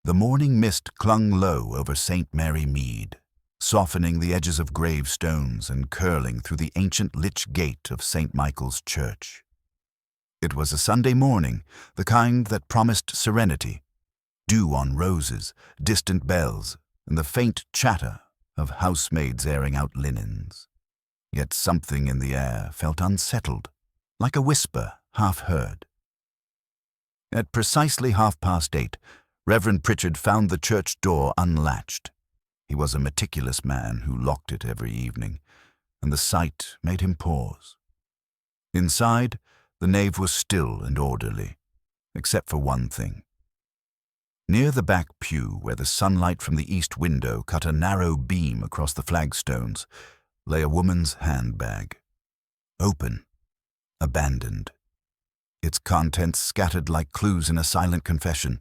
The morning mist clung low over St. Mary Mead, softening the edges of gravestones and curling through the ancient Lych gate of St. Michael's Church. It was a Sunday morning, the kind that promised serenity, dew on roses, distant bells, and the faint chatter of housemaids airing out linens. Yet something in the air felt unsettled, like a whisper half heard. At precisely 8:30, Reverend Pritchard found the church door unlatched. He was a meticulous man who locked it every evening, and the sight made him pause. Inside, the nave was still and orderly, except for one thing. Near the back pew, where the sunlight from the east window cut a narrow beam across the flagstones, lay a woman's handbag. Open, abandoned. Its contents scattered like clues in a silent confession: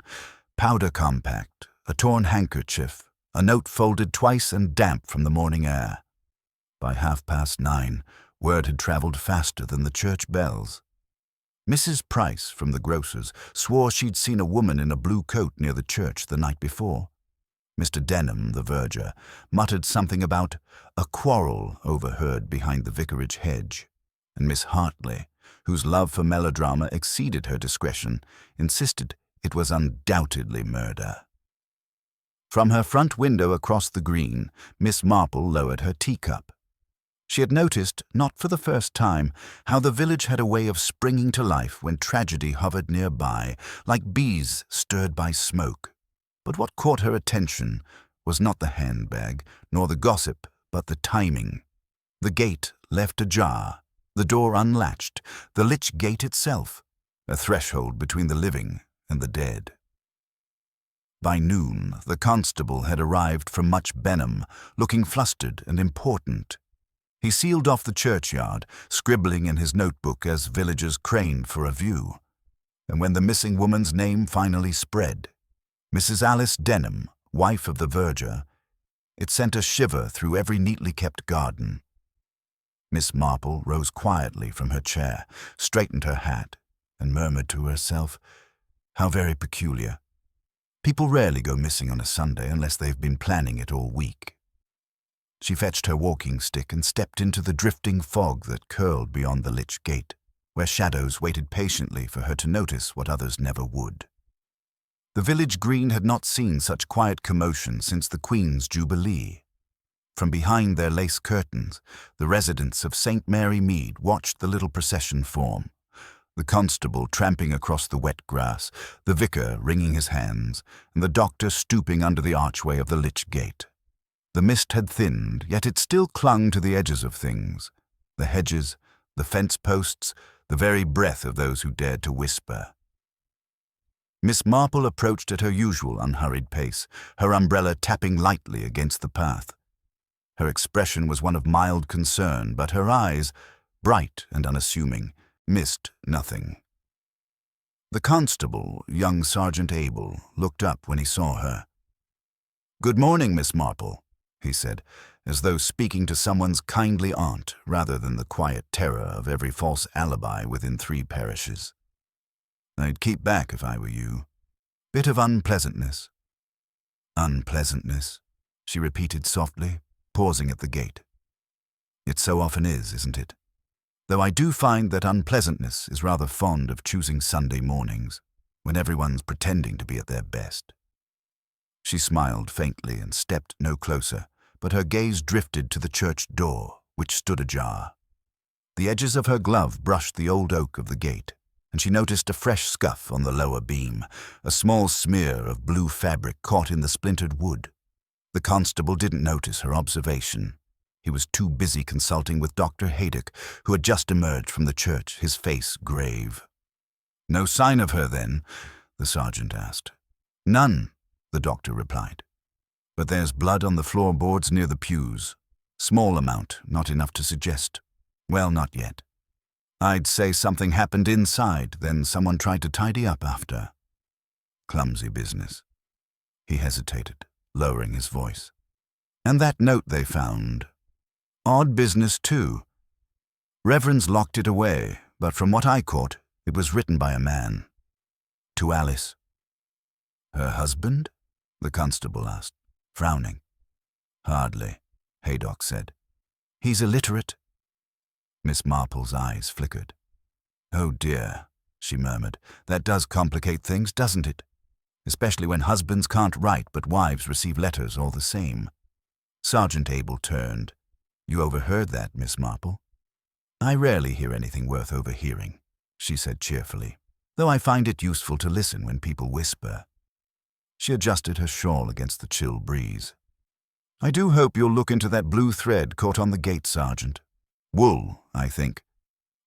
powder compact, a torn handkerchief, a note folded twice and damp from the morning air. By 9:30, word had traveled faster than the church bells. Mrs. Price, from the grocer's, swore she'd seen a woman in a blue coat near the church the night before. Mr. Denham, the verger, muttered something about a quarrel overheard behind the vicarage hedge, and Miss Hartley, whose love for melodrama exceeded her discretion, insisted it was undoubtedly murder. From her front window across the green, Miss Marple lowered her teacup. She had noticed, not for the first time, how the village had a way of springing to life when tragedy hovered nearby, like bees stirred by smoke. But what caught her attention was not the handbag, nor the gossip, but the timing. The gate left ajar, the door unlatched, the Lych gate itself, a threshold between the living and the dead. By noon, the constable had arrived from much Denham, looking flustered and important. He sealed off the churchyard, scribbling in his notebook as villagers craned for a view. And when the missing woman's name finally spread, Mrs. Alice Denham, wife of the verger, it sent a shiver through every neatly kept garden. Miss Marple rose quietly from her chair, straightened her hat, and murmured to herself, "How very peculiar. People rarely go missing on a Sunday unless they've been planning it all week." She fetched her walking stick and stepped into the drifting fog that curled beyond the Lych gate, where shadows waited patiently for her to notice what others never would. The village green had not seen such quiet commotion since the Queen's Jubilee. From behind their lace curtains, the residents of St. Mary Mead watched the little procession form, the constable tramping across the wet grass, the vicar wringing his hands, and the doctor stooping under the archway of the Lych gate. The mist had thinned, yet it still clung to the edges of things, the hedges, the fence posts, the very breath of those who dared to whisper. Miss Marple approached at her usual unhurried pace, her umbrella tapping lightly against the path. Her expression was one of mild concern, but her eyes, bright and unassuming, missed nothing. The constable, young Sergeant Abel, looked up when he saw her. "Good morning, Miss Marple," he said, as though speaking to someone's kindly aunt rather than the quiet terror of every false alibi within 3 parishes. "I'd keep back if I were you. Bit of unpleasantness." "Unpleasantness," she repeated softly, pausing at the gate. "It so often is, isn't it? Though I do find that unpleasantness is rather fond of choosing Sunday mornings, when everyone's pretending to be at their best." She smiled faintly and stepped no closer, but her gaze drifted to the church door, which stood ajar. The edges of her glove brushed the old oak of the gate, and she noticed a fresh scuff on the lower beam, a small smear of blue fabric caught in the splintered wood. The constable didn't notice her observation. He was too busy consulting with Dr. Haydock, who had just emerged from the church, his face grave. "No sign of her, then?" the sergeant asked. "None," the doctor replied. "But there's blood on the floorboards near the pews. Small amount, not enough to suggest. Well, not yet. I'd say something happened inside, then someone tried to tidy up after. Clumsy business." He hesitated, lowering his voice. "And that note they found. Odd business, too. Reverend's locked it away, but from what I caught, it was written by a man. To Alice." "Her husband?" the constable asked, frowning. Hardly, Haydock said. He's illiterate. Miss Marple's eyes flickered. Oh dear, she murmured. That does complicate things, doesn't it? Especially when husbands can't write but wives receive letters all the same. Sergeant Abel turned. You overheard that, Miss Marple? I rarely hear anything worth overhearing, she said cheerfully, though I find it useful to listen when people whisper. She adjusted her shawl against the chill breeze. I do hope you'll look into that blue thread caught on the gate, Sergeant. Wool, I think.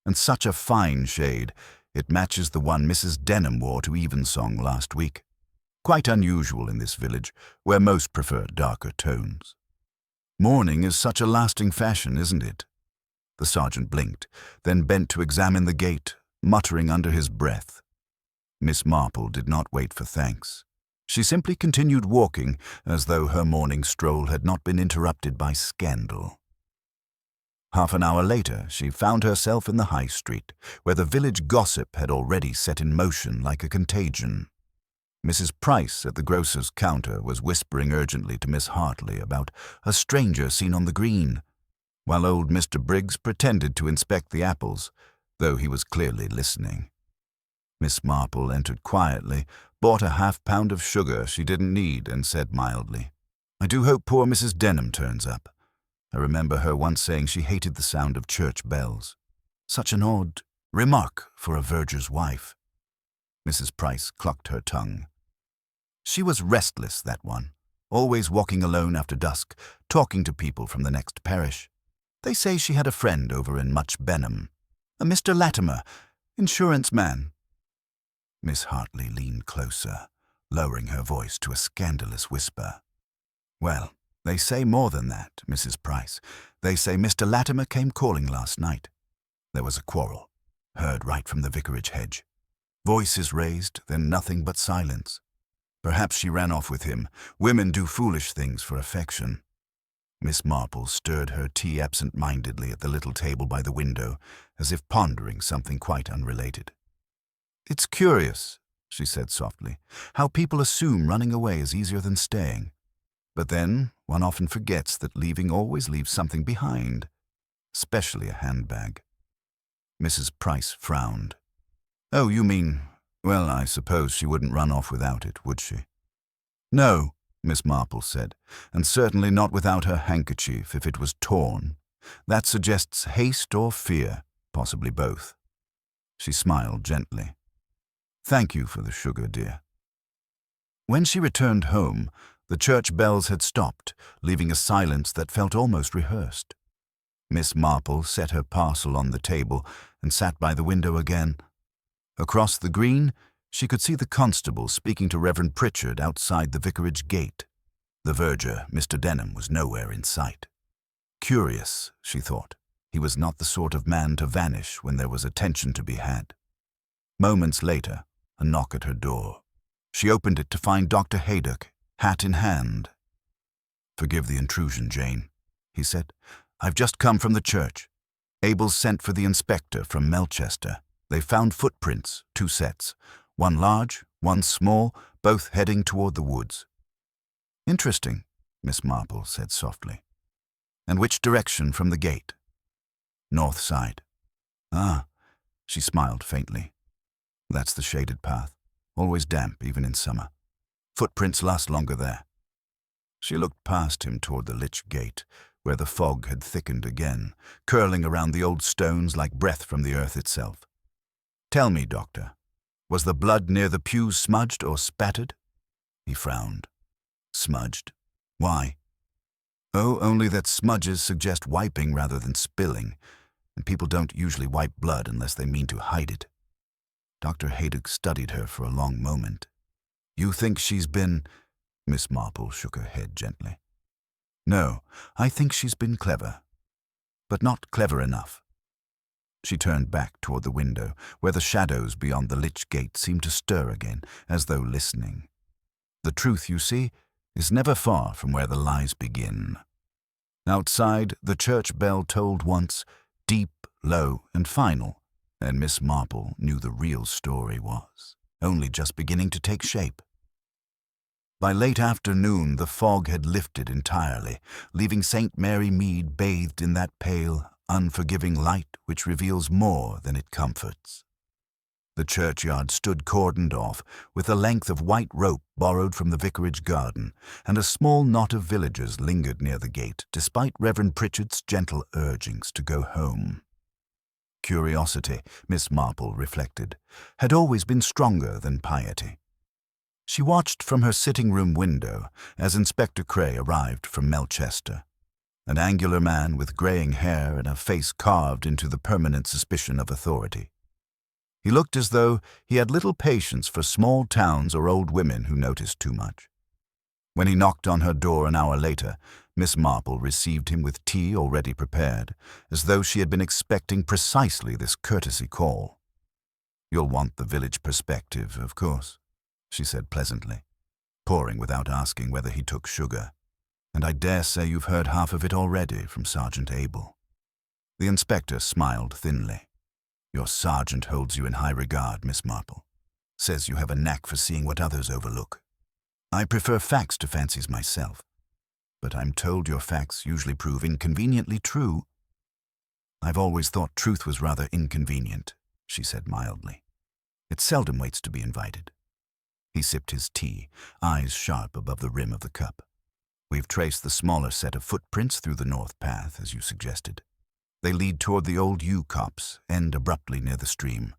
And such a fine shade. It matches the one Mrs. Denham wore to Evensong last week. Quite unusual in this village, where most prefer darker tones. Mourning is such a lasting fashion, isn't it? The sergeant blinked, then bent to examine the gate, muttering under his breath. Miss Marple did not wait for thanks. She simply continued walking, as though her morning stroll had not been interrupted by scandal. Half an hour later, she found herself in the High Street, where the village gossip had already set in motion like a contagion. Mrs. Price at the grocer's counter was whispering urgently to Miss Hartley about a stranger seen on the green, while old Mr. Briggs pretended to inspect the apples, though he was clearly listening. Miss Marple entered quietly, bought a half-pound of sugar she didn't need, and said mildly, I do hope poor Mrs. Denham turns up. I remember her once saying she hated the sound of church bells. Such an odd remark for a verger's wife. Mrs. Price clucked her tongue. She was restless, that one, always walking alone after dusk, talking to people from the next parish. They say she had a friend over in Much Benham, a Mr. Latimer, insurance man. Miss Hartley leaned closer, lowering her voice to a scandalous whisper. Well, they say more than that, Mrs. Price. They say Mr. Latimer came calling last night. There was a quarrel, heard right from the vicarage hedge. Voices raised, then nothing but silence. Perhaps she ran off with him. Women do foolish things for affection. Miss Marple stirred her tea absent-mindedly at the little table by the window, as if pondering something quite unrelated. It's curious, she said softly, how people assume running away is easier than staying. But then one often forgets that leaving always leaves something behind, especially a handbag. Mrs. Price frowned. Oh, you mean, well, I suppose she wouldn't run off without it, would she? No, Miss Marple said, and certainly not without her handkerchief if it was torn. That suggests haste or fear, possibly both. She smiled gently. Thank you for the sugar, dear. When she returned home, the church bells had stopped, leaving a silence that felt almost rehearsed. Miss Marple set her parcel on the table and sat by the window again. Across the green, she could see the constable speaking to Reverend Pritchard outside the vicarage gate. The verger, Mr. Denham, was nowhere in sight. Curious, she thought. He was not the sort of man to vanish when there was attention to be had. Moments later, a knock at her door. She opened it to find Dr. Haydock, hat in hand. Forgive the intrusion, Jane, he said. I've just come from the church. Abel's sent for the inspector from Melchester. They found footprints, 2 sets, one large, one small, both heading toward the woods. Interesting, Miss Marple said softly. And which direction from the gate? North side. Ah, she smiled faintly. That's the shaded path, always damp even in summer. Footprints last longer there. She looked past him toward the Lych gate, where the fog had thickened again, curling around the old stones like breath from the earth itself. Tell me, Doctor, was the blood near the pews smudged or spattered? He frowned. Smudged? Why? Oh, only that smudges suggest wiping rather than spilling, and people don't usually wipe blood unless they mean to hide it. Dr. Haydock studied her for a long moment. You think she's been... Miss Marple shook her head gently. No, I think she's been clever, but not clever enough. She turned back toward the window, where the shadows beyond the Lych gate seemed to stir again, as though listening. The truth, you see, is never far from where the lies begin. Outside, the church bell tolled once, deep, low, and final, and Miss Marple knew the real story was only just beginning to take shape. By late afternoon, the fog had lifted entirely, leaving St. Mary Mead bathed in that pale, unforgiving light which reveals more than it comforts. The churchyard stood cordoned off, with a length of white rope borrowed from the vicarage garden, and a small knot of villagers lingered near the gate, despite Reverend Pritchard's gentle urgings to go home. Curiosity, Miss Marple reflected, had always been stronger than piety. She watched from her sitting-room window as Inspector Cray arrived from Melchester, an angular man with greying hair and a face carved into the permanent suspicion of authority. He looked as though he had little patience for small towns or old women who noticed too much. When he knocked on her door an hour later, Miss Marple received him with tea already prepared, as though she had been expecting precisely this courtesy call. "You'll want the village perspective, of course," she said pleasantly, pouring without asking whether he took sugar. "And I dare say you've heard half of it already from Sergeant Abel." The inspector smiled thinly. "Your sergeant holds you in high regard, Miss Marple. Says you have a knack for seeing what others overlook. I prefer facts to fancies myself, but I'm told your facts usually prove inconveniently true." "I've always thought truth was rather inconvenient," she said mildly. "It seldom waits to be invited." He sipped his tea, eyes sharp above the rim of the cup. "We've traced the smaller set of footprints through the north path, as you suggested. They lead toward the old yew copse, end abruptly near the stream.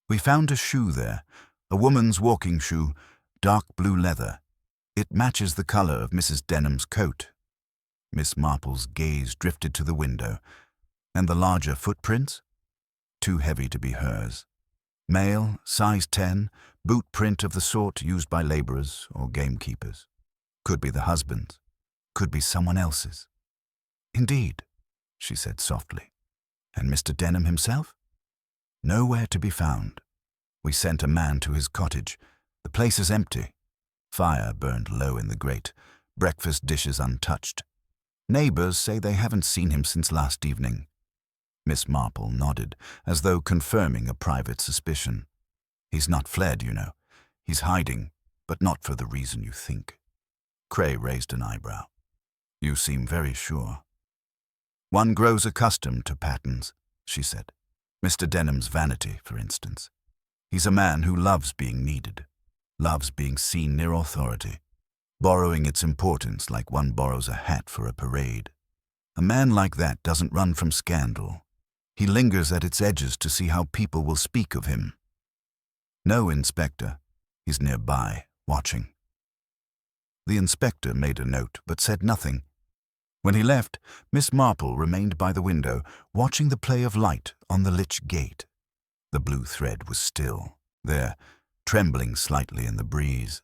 We found a shoe there, a woman's walking shoe, dark blue leather. It matches the color of Mrs. Denham's coat." Miss Marple's gaze drifted to the window. "And the larger footprints?" "Too heavy to be hers. Male, size 10, boot print of the sort used by laborers or gamekeepers. Could be the husband's, could be someone else's." "Indeed," she said softly. "And Mr. Denham himself?" "Nowhere to be found. We sent a man to his cottage. The place is empty. Fire burned low in the grate, breakfast dishes untouched. Neighbors say they haven't seen him since last evening." Miss Marple nodded, as though confirming a private suspicion. "He's not fled, you know. He's hiding, but not for the reason you think." Cray raised an eyebrow. "You seem very sure." "One grows accustomed to patterns," she said. "Mr. Denham's vanity, for instance. He's a man who loves being needed, loves being seen near authority, borrowing its importance like one borrows a hat for a parade. A man like that doesn't run from scandal. He lingers at its edges to see how people will speak of him. No, Inspector. He's nearby, watching." The inspector made a note, but said nothing. When he left, Miss Marple remained by the window, watching the play of light on the Lych gate. The blue thread was still, there, trembling slightly in the breeze.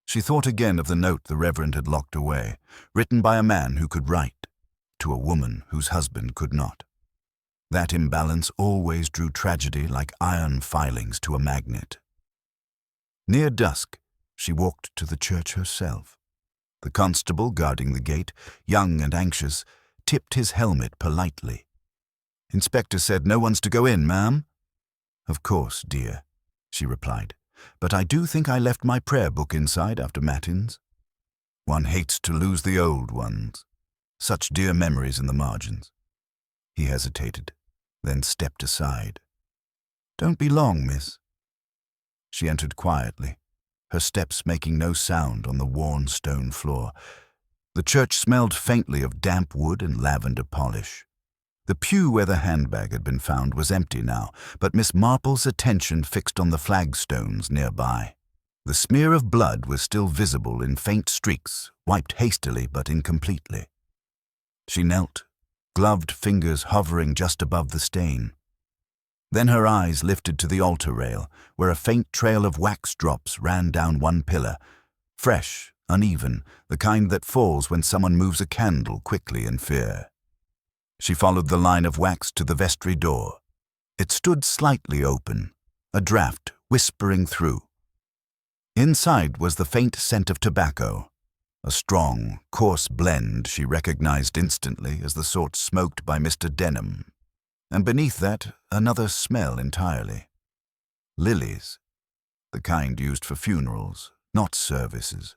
She thought again of the note the Reverend had locked away, written by a man who could write, to a woman whose husband could not. That imbalance always drew tragedy like iron filings to a magnet. Near dusk, she walked to the church herself. The constable guarding the gate, young and anxious, tipped his helmet politely. "Inspector said no one's to go in, ma'am." "Of course, dear," she replied, "but I do think I left my prayer book inside after matins. One hates to lose the old ones. Such dear memories in the margins." He hesitated, then stepped aside. "Don't be long, miss." She entered quietly, her steps making no sound on the worn stone floor. The church smelled faintly of damp wood and lavender polish. The pew where the handbag had been found was empty now, but Miss Marple's attention fixed on the flagstones nearby. The smear of blood was still visible in faint streaks, wiped hastily but incompletely. She knelt, gloved fingers hovering just above the stain. Then her eyes lifted to the altar rail, where a faint trail of wax drops ran down one pillar, fresh, uneven, the kind that falls when someone moves a candle quickly in fear. She followed the line of wax to the vestry door. It stood slightly open, a draught whispering through. Inside was the faint scent of tobacco, a strong, coarse blend she recognized instantly as the sort smoked by Mr. Denham, and beneath that another smell entirely. Lilies, the kind used for funerals, not services.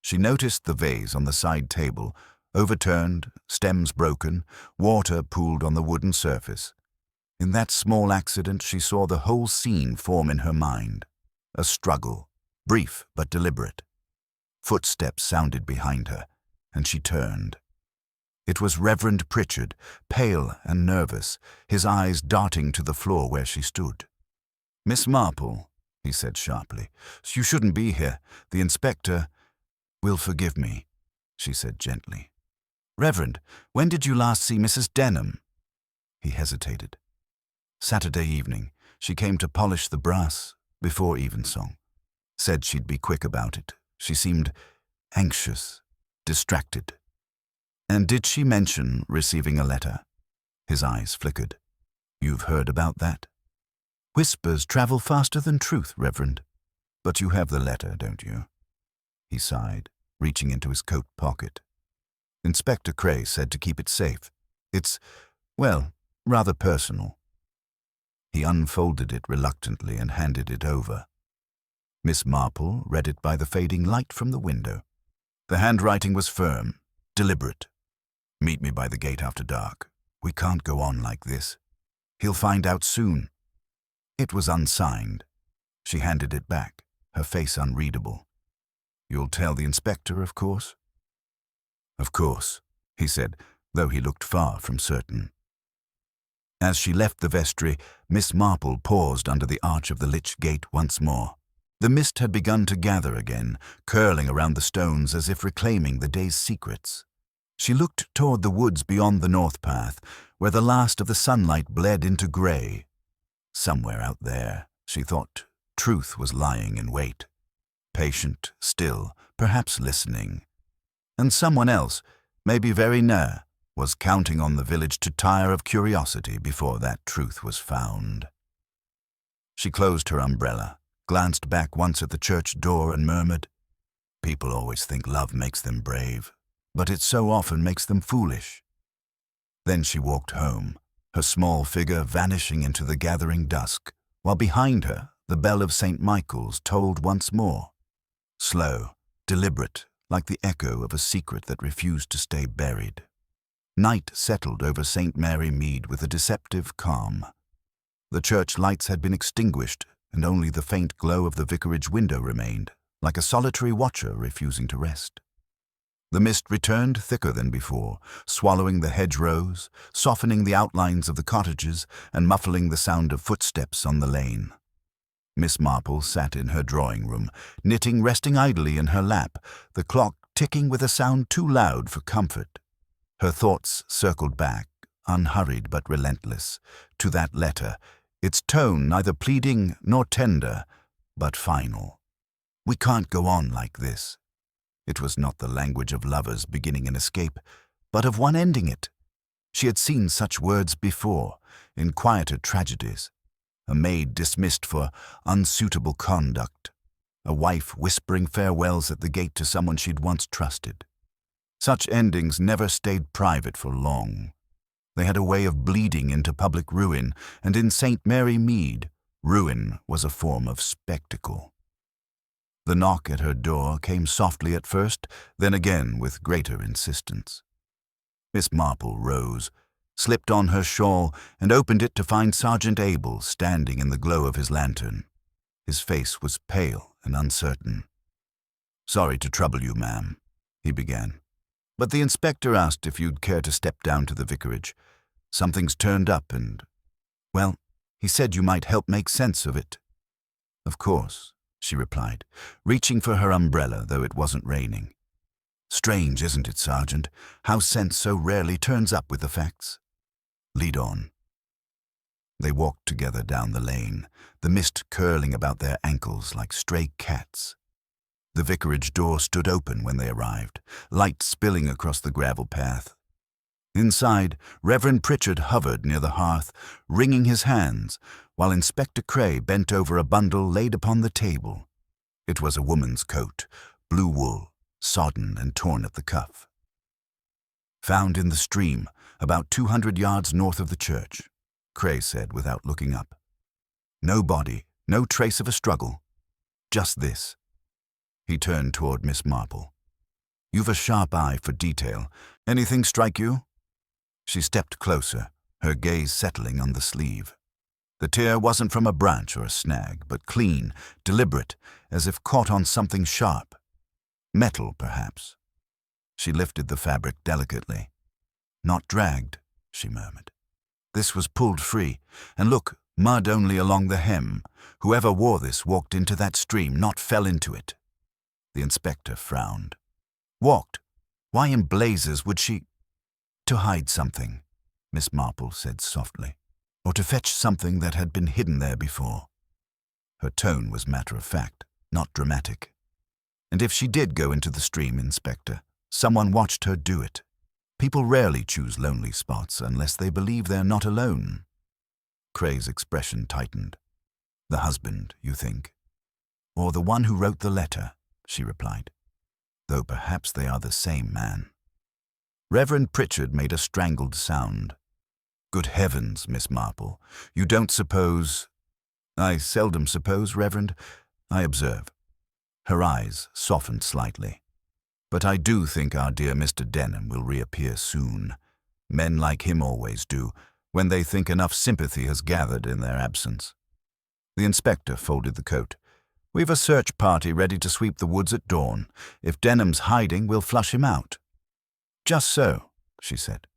She noticed the vase on the side table, overturned, stems broken, water pooled on the wooden surface. In that small accident she saw the whole scene form in her mind. A struggle, brief but deliberate. Footsteps sounded behind her, and she turned. It was Reverend Pritchard, pale and nervous, his eyes darting to the floor where she stood. "Miss Marple," he said sharply, "you shouldn't be here. The inspector will forgive me," she said gently. "Reverend, when did you last see Mrs. Denham?" He hesitated. "Saturday evening. She came to polish the brass before evensong. Said she'd be quick about it. She seemed anxious, distracted." "And did she mention receiving a letter?" His eyes flickered. "You've heard about that?" "Whispers travel faster than truth, Reverend. But you have the letter, don't you?" He sighed, reaching into his coat pocket. "Inspector Cray said to keep it safe. It's, well, rather personal." He unfolded it reluctantly and handed it over. Miss Marple read it by the fading light from the window. The handwriting was firm, deliberate. "Meet me by the gate after dark. We can't go on like this. He'll find out soon." It was unsigned. She handed it back, her face unreadable. "You'll tell the inspector, of course?" "Of course," he said, though he looked far from certain. As she left the vestry, Miss Marple paused under the arch of the Lych gate once more. The mist had begun to gather again, curling around the stones as if reclaiming the day's secrets. She looked toward the woods beyond the north path, where the last of the sunlight bled into grey. Somewhere out there, she thought, truth was lying in wait. Patient, still, perhaps listening. And someone else, maybe very near, was counting on the village to tire of curiosity before that truth was found. She closed her umbrella, glanced back once at the church door and murmured, "People always think love makes them brave, but it so often makes them foolish." Then she walked home, her small figure vanishing into the gathering dusk, while behind her the bell of St. Michael's tolled once more. Slow, deliberate, like the echo of a secret that refused to stay buried. Night settled over St. Mary Mead with a deceptive calm. The church lights had been extinguished, and only the faint glow of the vicarage window remained, like a solitary watcher refusing to rest. The mist returned thicker than before, swallowing the hedgerows, softening the outlines of the cottages, and muffling the sound of footsteps on the lane. Miss Marple sat in her drawing-room, knitting resting idly in her lap, the clock ticking with a sound too loud for comfort. Her thoughts circled back, unhurried but relentless, to that letter, its tone neither pleading nor tender, but final. "We can't go on like this." It was not the language of lovers beginning an escape, but of one ending it. She had seen such words before, in quieter tragedies. A maid dismissed for unsuitable conduct. A wife whispering farewells at the gate to someone she'd once trusted. Such endings never stayed private for long. They had a way of bleeding into public ruin, and in St. Mary Mead, ruin was a form of spectacle. The knock at her door came softly at first, then again with greater insistence. Miss Marple rose, slipped on her shawl, and opened it to find Sergeant Abel standing in the glow of his lantern. His face was pale and uncertain. "Sorry to trouble you, ma'am," he began. "But the inspector asked if you'd care to step down to the vicarage. Something's turned up and, well, he said you might help make sense of it." "Of course," she replied, reaching for her umbrella, though it wasn't raining. "Strange, isn't it, Sergeant, how sense so rarely turns up with the facts? Lead on." They walked together down the lane, the mist curling about their ankles like stray cats. The vicarage door stood open when they arrived, light spilling across the gravel path. Inside, Reverend Pritchard hovered near the hearth, wringing his hands, while Inspector Cray bent over a bundle laid upon the table. It was a woman's coat, blue wool, sodden and torn at the cuff. "Found in the stream, about 200 yards north of the church," Cray said without looking up. "No body, no trace of a struggle. Just this. He turned toward Miss Marple. "You've a sharp eye for detail. Anything strike you?" She stepped closer, her gaze settling on the sleeve. The tear wasn't from a branch or a snag, but clean, deliberate, as if caught on something sharp. Metal, perhaps. She lifted the fabric delicately. "Not dragged," she murmured. "This was pulled free, and look, mud only along the hem. Whoever wore this walked into that stream, not fell into it." The inspector frowned. "Walked? Why in blazes would she—" "To hide something," Miss Marple said softly, "or to fetch something that had been hidden there before." Her tone was matter-of-fact, not dramatic. "And if she did go into the stream, Inspector, someone watched her do it. People rarely choose lonely spots unless they believe they're not alone." Cray's expression tightened. "The husband, you think?" "Or the one who wrote the letter," she replied. "Though perhaps they are the same man." Reverend Pritchard made a strangled sound. "Good heavens, Miss Marple, you don't suppose—" "I seldom suppose, Reverend. I observe." Her eyes softened slightly. "But I do think our dear Mr. Denham will reappear soon. Men like him always do, when they think enough sympathy has gathered in their absence." The inspector folded the coat. "We've a search party ready to sweep the woods at dawn. If Denham's hiding, we'll flush him out." "Just so," she said.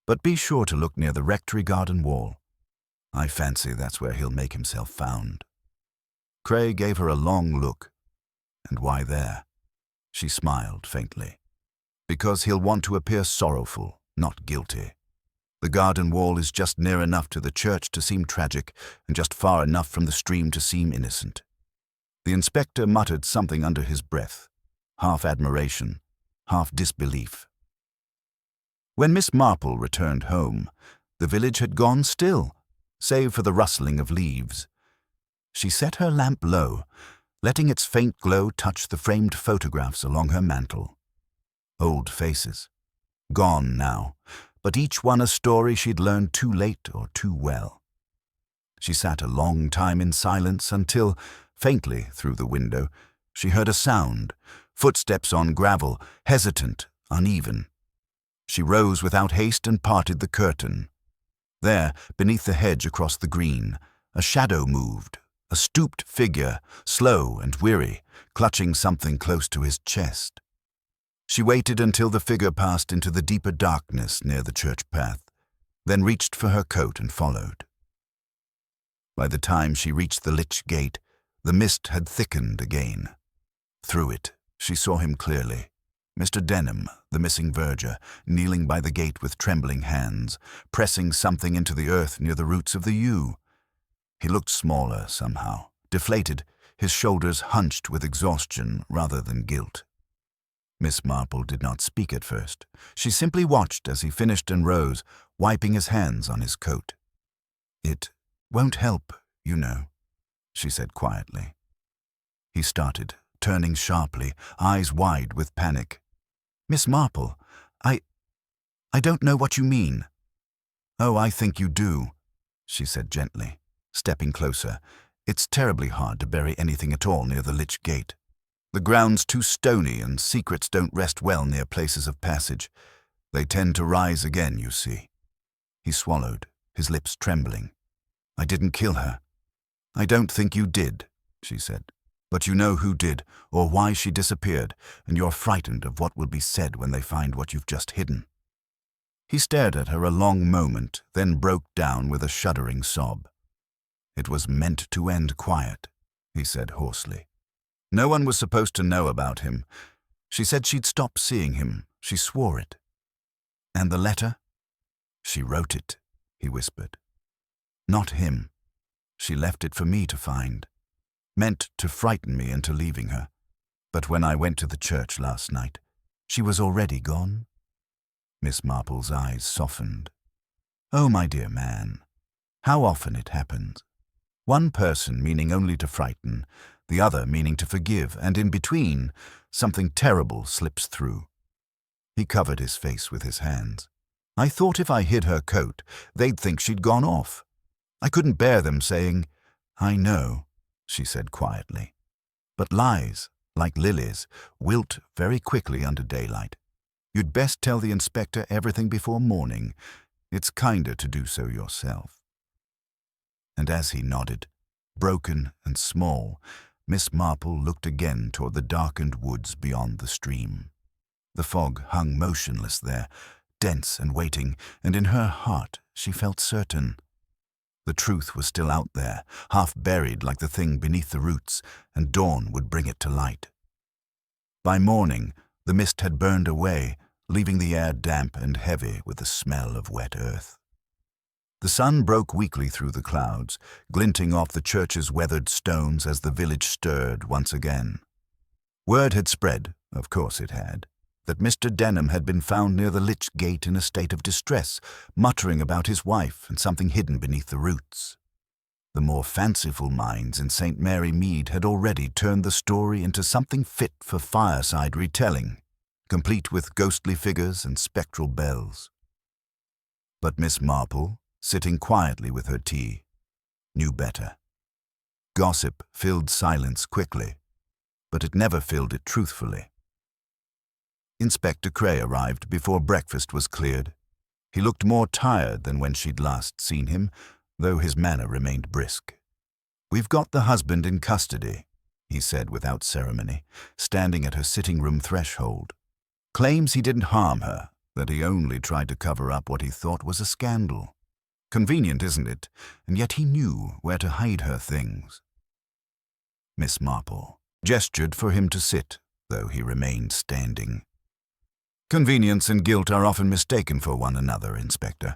"But be sure to look near the rectory garden wall. I fancy that's where he'll make himself found." Cray gave her a long look. "And why there?" She smiled faintly. "Because he'll want to appear sorrowful, not guilty. The garden wall is just near enough to the church to seem tragic, and just far enough from the stream to seem innocent." The inspector muttered something under his breath, half admiration, half disbelief. When Miss Marple returned home, the village had gone still, save for the rustling of leaves. She set her lamp low, letting its faint glow touch the framed photographs along her mantel. Old faces. Gone now, but each one a story she'd learned too late or too well. She sat a long time in silence until, faintly through the window, she heard a sound, footsteps on gravel, hesitant, uneven. She rose without haste and parted the curtain. There, beneath the hedge across the green, a shadow moved, a stooped figure, slow and weary, clutching something close to his chest. She waited until the figure passed into the deeper darkness near the church path, then reached for her coat and followed. By the time she reached the Lych gate, the mist had thickened again. Through it, she saw him clearly. Mr. Denham, the missing verger, kneeling by the gate with trembling hands, pressing something into the earth near the roots of the yew. He looked smaller somehow, deflated, his shoulders hunched with exhaustion rather than guilt. Miss Marple did not speak at first. She simply watched as he finished and rose, wiping his hands on his coat. "It won't help, you know," she said quietly. He started, turning sharply, eyes wide with panic. "Miss Marple, I don't know what you mean." "Oh, I think you do," she said gently, stepping closer. "It's terribly hard to bury anything at all near the Lych gate. The ground's too stony and secrets don't rest well near places of passage. They tend to rise again, you see." He swallowed, his lips trembling. "I didn't kill her." "I don't think you did," she said. "But you know who did, or why she disappeared, and you're frightened of what will be said when they find what you've just hidden." He stared at her a long moment, then broke down with a shuddering sob. "It was meant to end quiet," he said hoarsely. "No one was supposed to know about him. She said she'd stop seeing him. She swore it." "And the letter?" "She wrote it," he whispered. "Not him. She left it for me to find. Meant to frighten me into leaving her. But when I went to the church last night, she was already gone." Miss Marple's eyes softened. "Oh, my dear man, how often it happens. One person meaning only to frighten, the other meaning to forgive, and in between, something terrible slips through." He covered his face with his hands. "I thought if I hid her coat, they'd think she'd gone off. I couldn't bear them saying—" "I know," she said quietly. "But lies, like lilies, wilt very quickly under daylight. You'd best tell the inspector everything before morning. It's kinder to do so yourself." And as he nodded, broken and small, Miss Marple looked again toward the darkened woods beyond the stream. The fog hung motionless there, dense and waiting, and in her heart she felt certain. The truth was still out there, half buried like the thing beneath the roots, and dawn would bring it to light. By morning, the mist had burned away, leaving the air damp and heavy with the smell of wet earth. The sun broke weakly through the clouds, glinting off the church's weathered stones as the village stirred once again. Word had spread, of course it had, that Mr. Denham had been found near the Lych gate in a state of distress, muttering about his wife and something hidden beneath the roots. The more fanciful minds in St. Mary Mead had already turned the story into something fit for fireside retelling, complete with ghostly figures and spectral bells. But Miss Marple, sitting quietly with her tea, knew better. Gossip filled silence quickly, but it never filled it truthfully. Inspector Cray arrived before breakfast was cleared. He looked more tired than when she'd last seen him, though his manner remained brisk. "We've got the husband in custody," he said without ceremony, standing at her sitting-room threshold. "Claims he didn't harm her, that he only tried to cover up what he thought was a scandal. Convenient, isn't it? And yet he knew where to hide her things." Miss Marple gestured for him to sit, though he remained standing. "Convenience and guilt are often mistaken for one another, Inspector.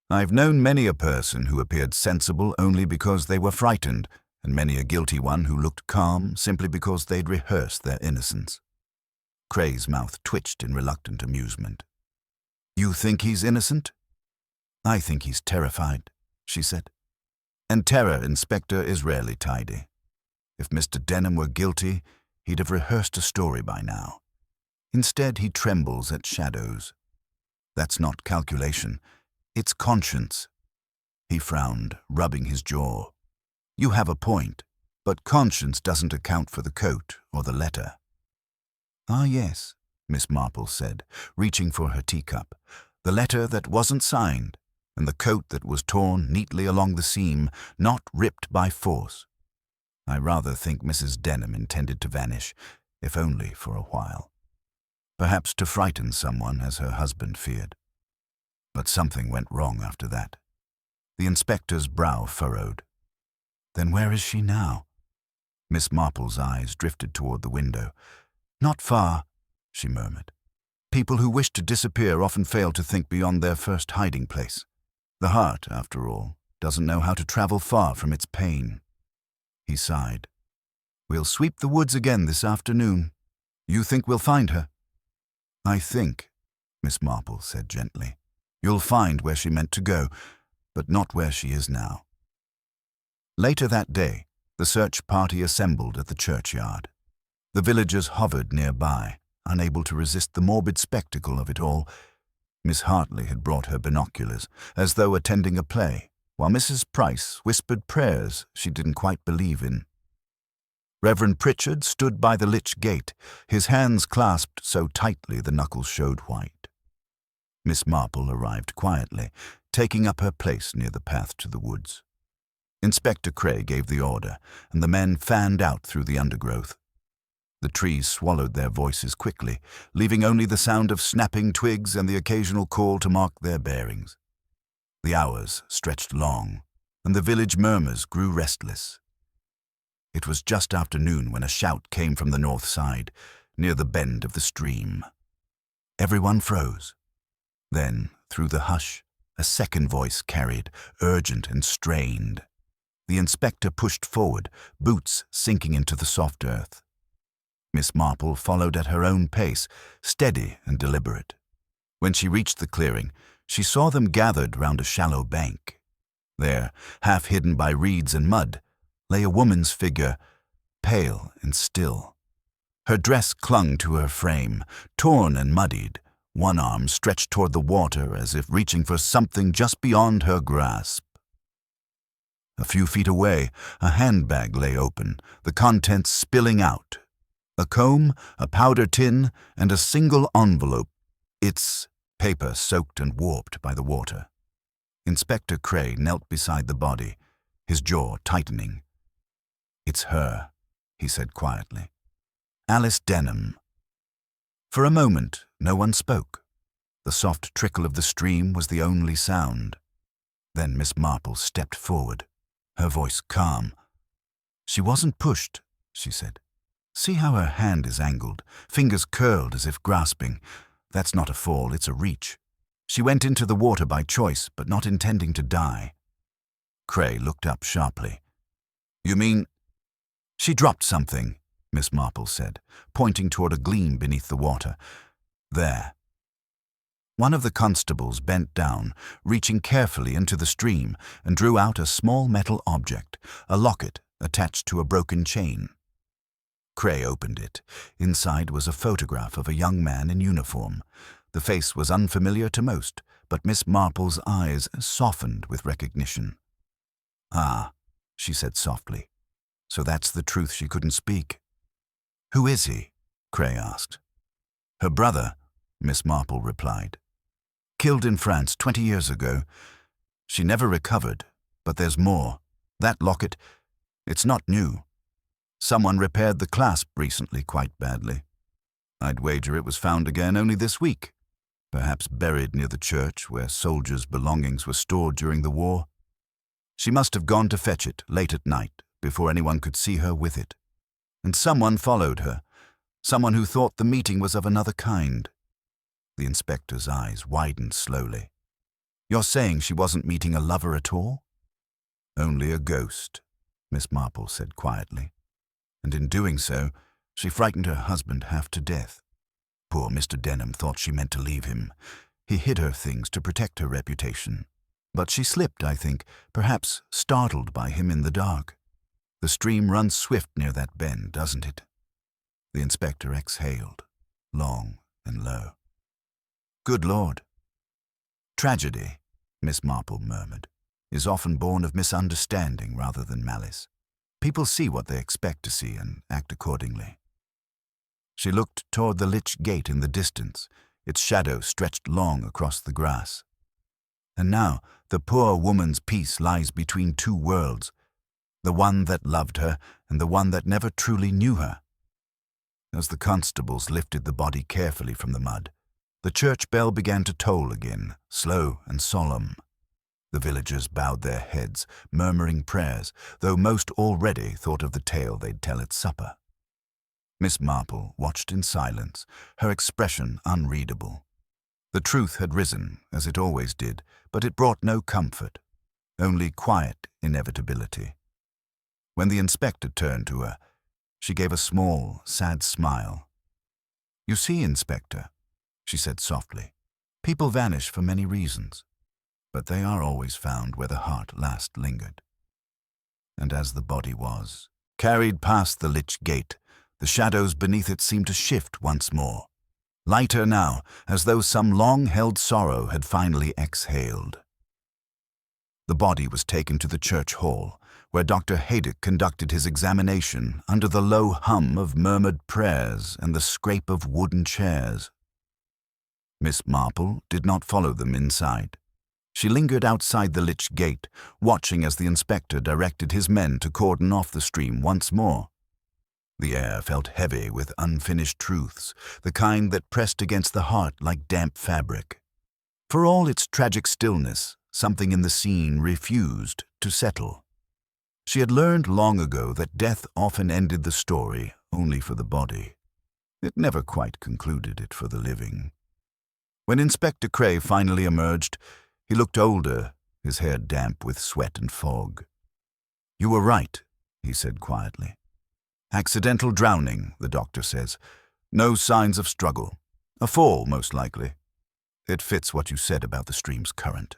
I've known many a person who appeared sensible only because they were frightened, and many a guilty one who looked calm simply because they'd rehearsed their innocence." Cray's mouth twitched in reluctant amusement. "You think he's innocent?" "I think he's terrified," she said. "And terror, Inspector, is rarely tidy. If Mr. Denham were guilty, he'd have rehearsed a story by now. Instead, he trembles at shadows. That's not calculation. It's conscience." He frowned, rubbing his jaw. "You have a point, but conscience doesn't account for the coat or the letter." "Ah, yes," Miss Marple said, reaching for her teacup. "The letter that wasn't signed, and the coat that was torn neatly along the seam, not ripped by force. I rather think Mrs. Denham intended to vanish, if only for a while. Perhaps to frighten someone, as her husband feared. But something went wrong after that." The inspector's brow furrowed. "Then where is she now?" Miss Marple's eyes drifted toward the window. "Not far," she murmured. "People who wish to disappear often fail to think beyond their first hiding place. The heart, after all, doesn't know how to travel far from its pain." He sighed. "We'll sweep the woods again this afternoon. You think we'll find her?" "I think," Miss Marple said gently, "you'll find where she meant to go, but not where she is now." Later that day, the search party assembled at the churchyard. The villagers hovered nearby, unable to resist the morbid spectacle of it all. Miss Hartley had brought her binoculars, as though attending a play, while Mrs. Price whispered prayers she didn't quite believe in. Reverend Pritchard stood by the Lych gate, his hands clasped so tightly the knuckles showed white. Miss Marple arrived quietly, taking up her place near the path to the woods. Inspector Cray gave the order, and the men fanned out through the undergrowth. The trees swallowed their voices quickly, leaving only the sound of snapping twigs and the occasional call to mark their bearings. The hours stretched long, and the village murmurs grew restless. It was just after noon when a shout came from the north side, near the bend of the stream. Everyone froze. Then, through the hush, a second voice carried, urgent and strained. The inspector pushed forward, boots sinking into the soft earth. Miss Marple followed at her own pace, steady and deliberate. When she reached the clearing, she saw them gathered round a shallow bank. There, half hidden by reeds and mud, lay a woman's figure, pale and still. Her dress clung to her frame, torn and muddied, one arm stretched toward the water as if reaching for something just beyond her grasp. A few feet away, a handbag lay open, the contents spilling out. A comb, a powder tin, and a single envelope, its paper soaked and warped by the water. Inspector Cray knelt beside the body, his jaw tightening. "It's her," he said quietly. "Alice Denham." For a moment, no one spoke. The soft trickle of the stream was the only sound. Then Miss Marple stepped forward, her voice calm. "She wasn't pushed," she said. "See how her hand is angled, fingers curled as if grasping. That's not a fall, it's a reach. She went into the water by choice, but not intending to die." Cray looked up sharply. "You mean—" "She dropped something," Miss Marple said, pointing toward a gleam beneath the water. "There." One of the constables bent down, reaching carefully into the stream, and drew out a small metal object, a locket attached to a broken chain. Cray opened it. Inside was a photograph of a young man in uniform. The face was unfamiliar to most, but Miss Marple's eyes softened with recognition. "Ah," she said softly. "So that's the truth she couldn't speak." "Who is he?" Cray asked. "Her brother," Miss Marple replied. "Killed in France 20 years ago. She never recovered, but there's more. That locket, it's not new. Someone repaired the clasp recently quite badly. I'd wager it was found again only this week, perhaps buried near the church where soldiers' belongings were stored during the war. She must have gone to fetch it late at night before anyone could see her with it. And someone followed her, someone who thought the meeting was of another kind." The inspector's eyes widened slowly. "You're saying she wasn't meeting a lover at all?" "Only a ghost," Miss Marple said quietly. "And in doing so, she frightened her husband half to death. Poor Mr. Denham thought she meant to leave him. He hid her things to protect her reputation. But she slipped, I think, perhaps startled by him in the dark. The stream runs swift near that bend, doesn't it?" The inspector exhaled, long and low. "Good Lord." "Tragedy," Miss Marple murmured, "is often born of misunderstanding rather than malice. People see what they expect to see and act accordingly." She looked toward the Lych gate in the distance, its shadow stretched long across the grass. "And now the poor woman's peace lies between two worlds, the one that loved her and the one that never truly knew her." As the constables lifted the body carefully from the mud, the church bell began to toll again, slow and solemn. The villagers bowed their heads, murmuring prayers, though most already thought of the tale they'd tell at supper. Miss Marple watched in silence, her expression unreadable. The truth had risen, as it always did, but it brought no comfort, only quiet inevitability. When the inspector turned to her, she gave a small, sad smile. "You see, Inspector," she said softly, "people vanish for many reasons, but they are always found where the heart last lingered." And as the body was carried past the Lych gate, the shadows beneath it seemed to shift once more, lighter now, as though some long-held sorrow had finally exhaled. The body was taken to the church hall, where Dr. Haste conducted his examination under the low hum of murmured prayers and the scrape of wooden chairs. Miss Marple did not follow them inside. She lingered outside the Lych gate, watching as the inspector directed his men to cordon off the stream once more. The air felt heavy with unfinished truths, the kind that pressed against the heart like damp fabric. For all its tragic stillness, something in the scene refused to settle. She had learned long ago that death often ended the story only for the body. It never quite concluded it for the living. When Inspector Cray finally emerged, he looked older, his hair damp with sweat and fog. "You were right," he said quietly. "Accidental drowning, the doctor says. No signs of struggle. A fall, most likely. It fits what you said about the stream's current."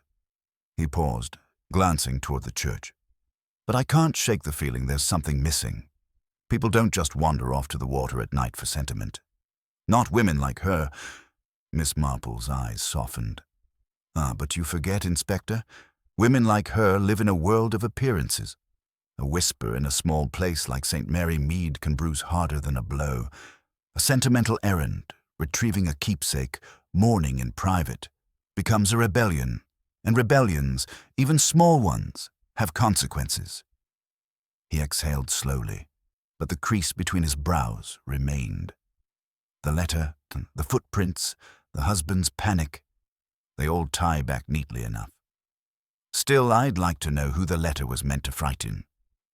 He paused, glancing toward the church. "But I can't shake the feeling there's something missing. People don't just wander off to the water at night for sentiment. Not women like her." Miss Marple's eyes softened. "Ah, but you forget, Inspector. Women like her live in a world of appearances. A whisper in a small place like St. Mary Mead can bruise harder than a blow. A sentimental errand, retrieving a keepsake, mourning in private, becomes a rebellion, and rebellions, even small ones, have consequences. He exhaled slowly, but the crease between his brows remained. The letter, the footprints, the husband's panic, they all tie back neatly enough. Still, I'd like to know who the letter was meant to frighten.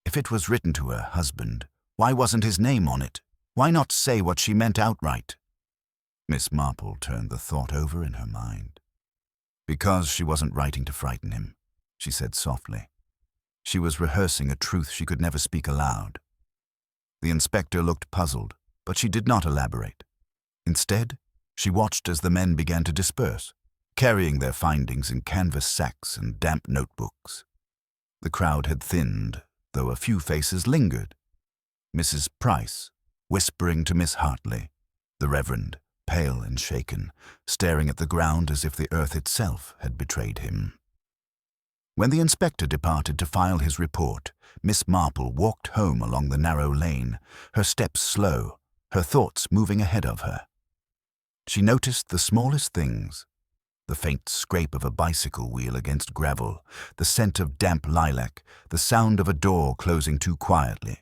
If it was written to her husband, why wasn't his name on it? Why not say what she meant outright? Miss Marple turned the thought over in her mind. Because she wasn't writing to frighten him, she said softly. She was rehearsing a truth she could never speak aloud. The inspector looked puzzled, but she did not elaborate. Instead, she watched as the men began to disperse, carrying their findings in canvas sacks and damp notebooks. The crowd had thinned, though a few faces lingered. Mrs. Price, whispering to Miss Hartley, the Reverend, pale and shaken, staring at the ground as if the earth itself had betrayed him. When the inspector departed to file his report, Miss Marple walked home along the narrow lane, her steps slow, her thoughts moving ahead of her. She noticed the smallest things: the faint scrape of a bicycle wheel against gravel, the scent of damp lilac, the sound of a door closing too quietly.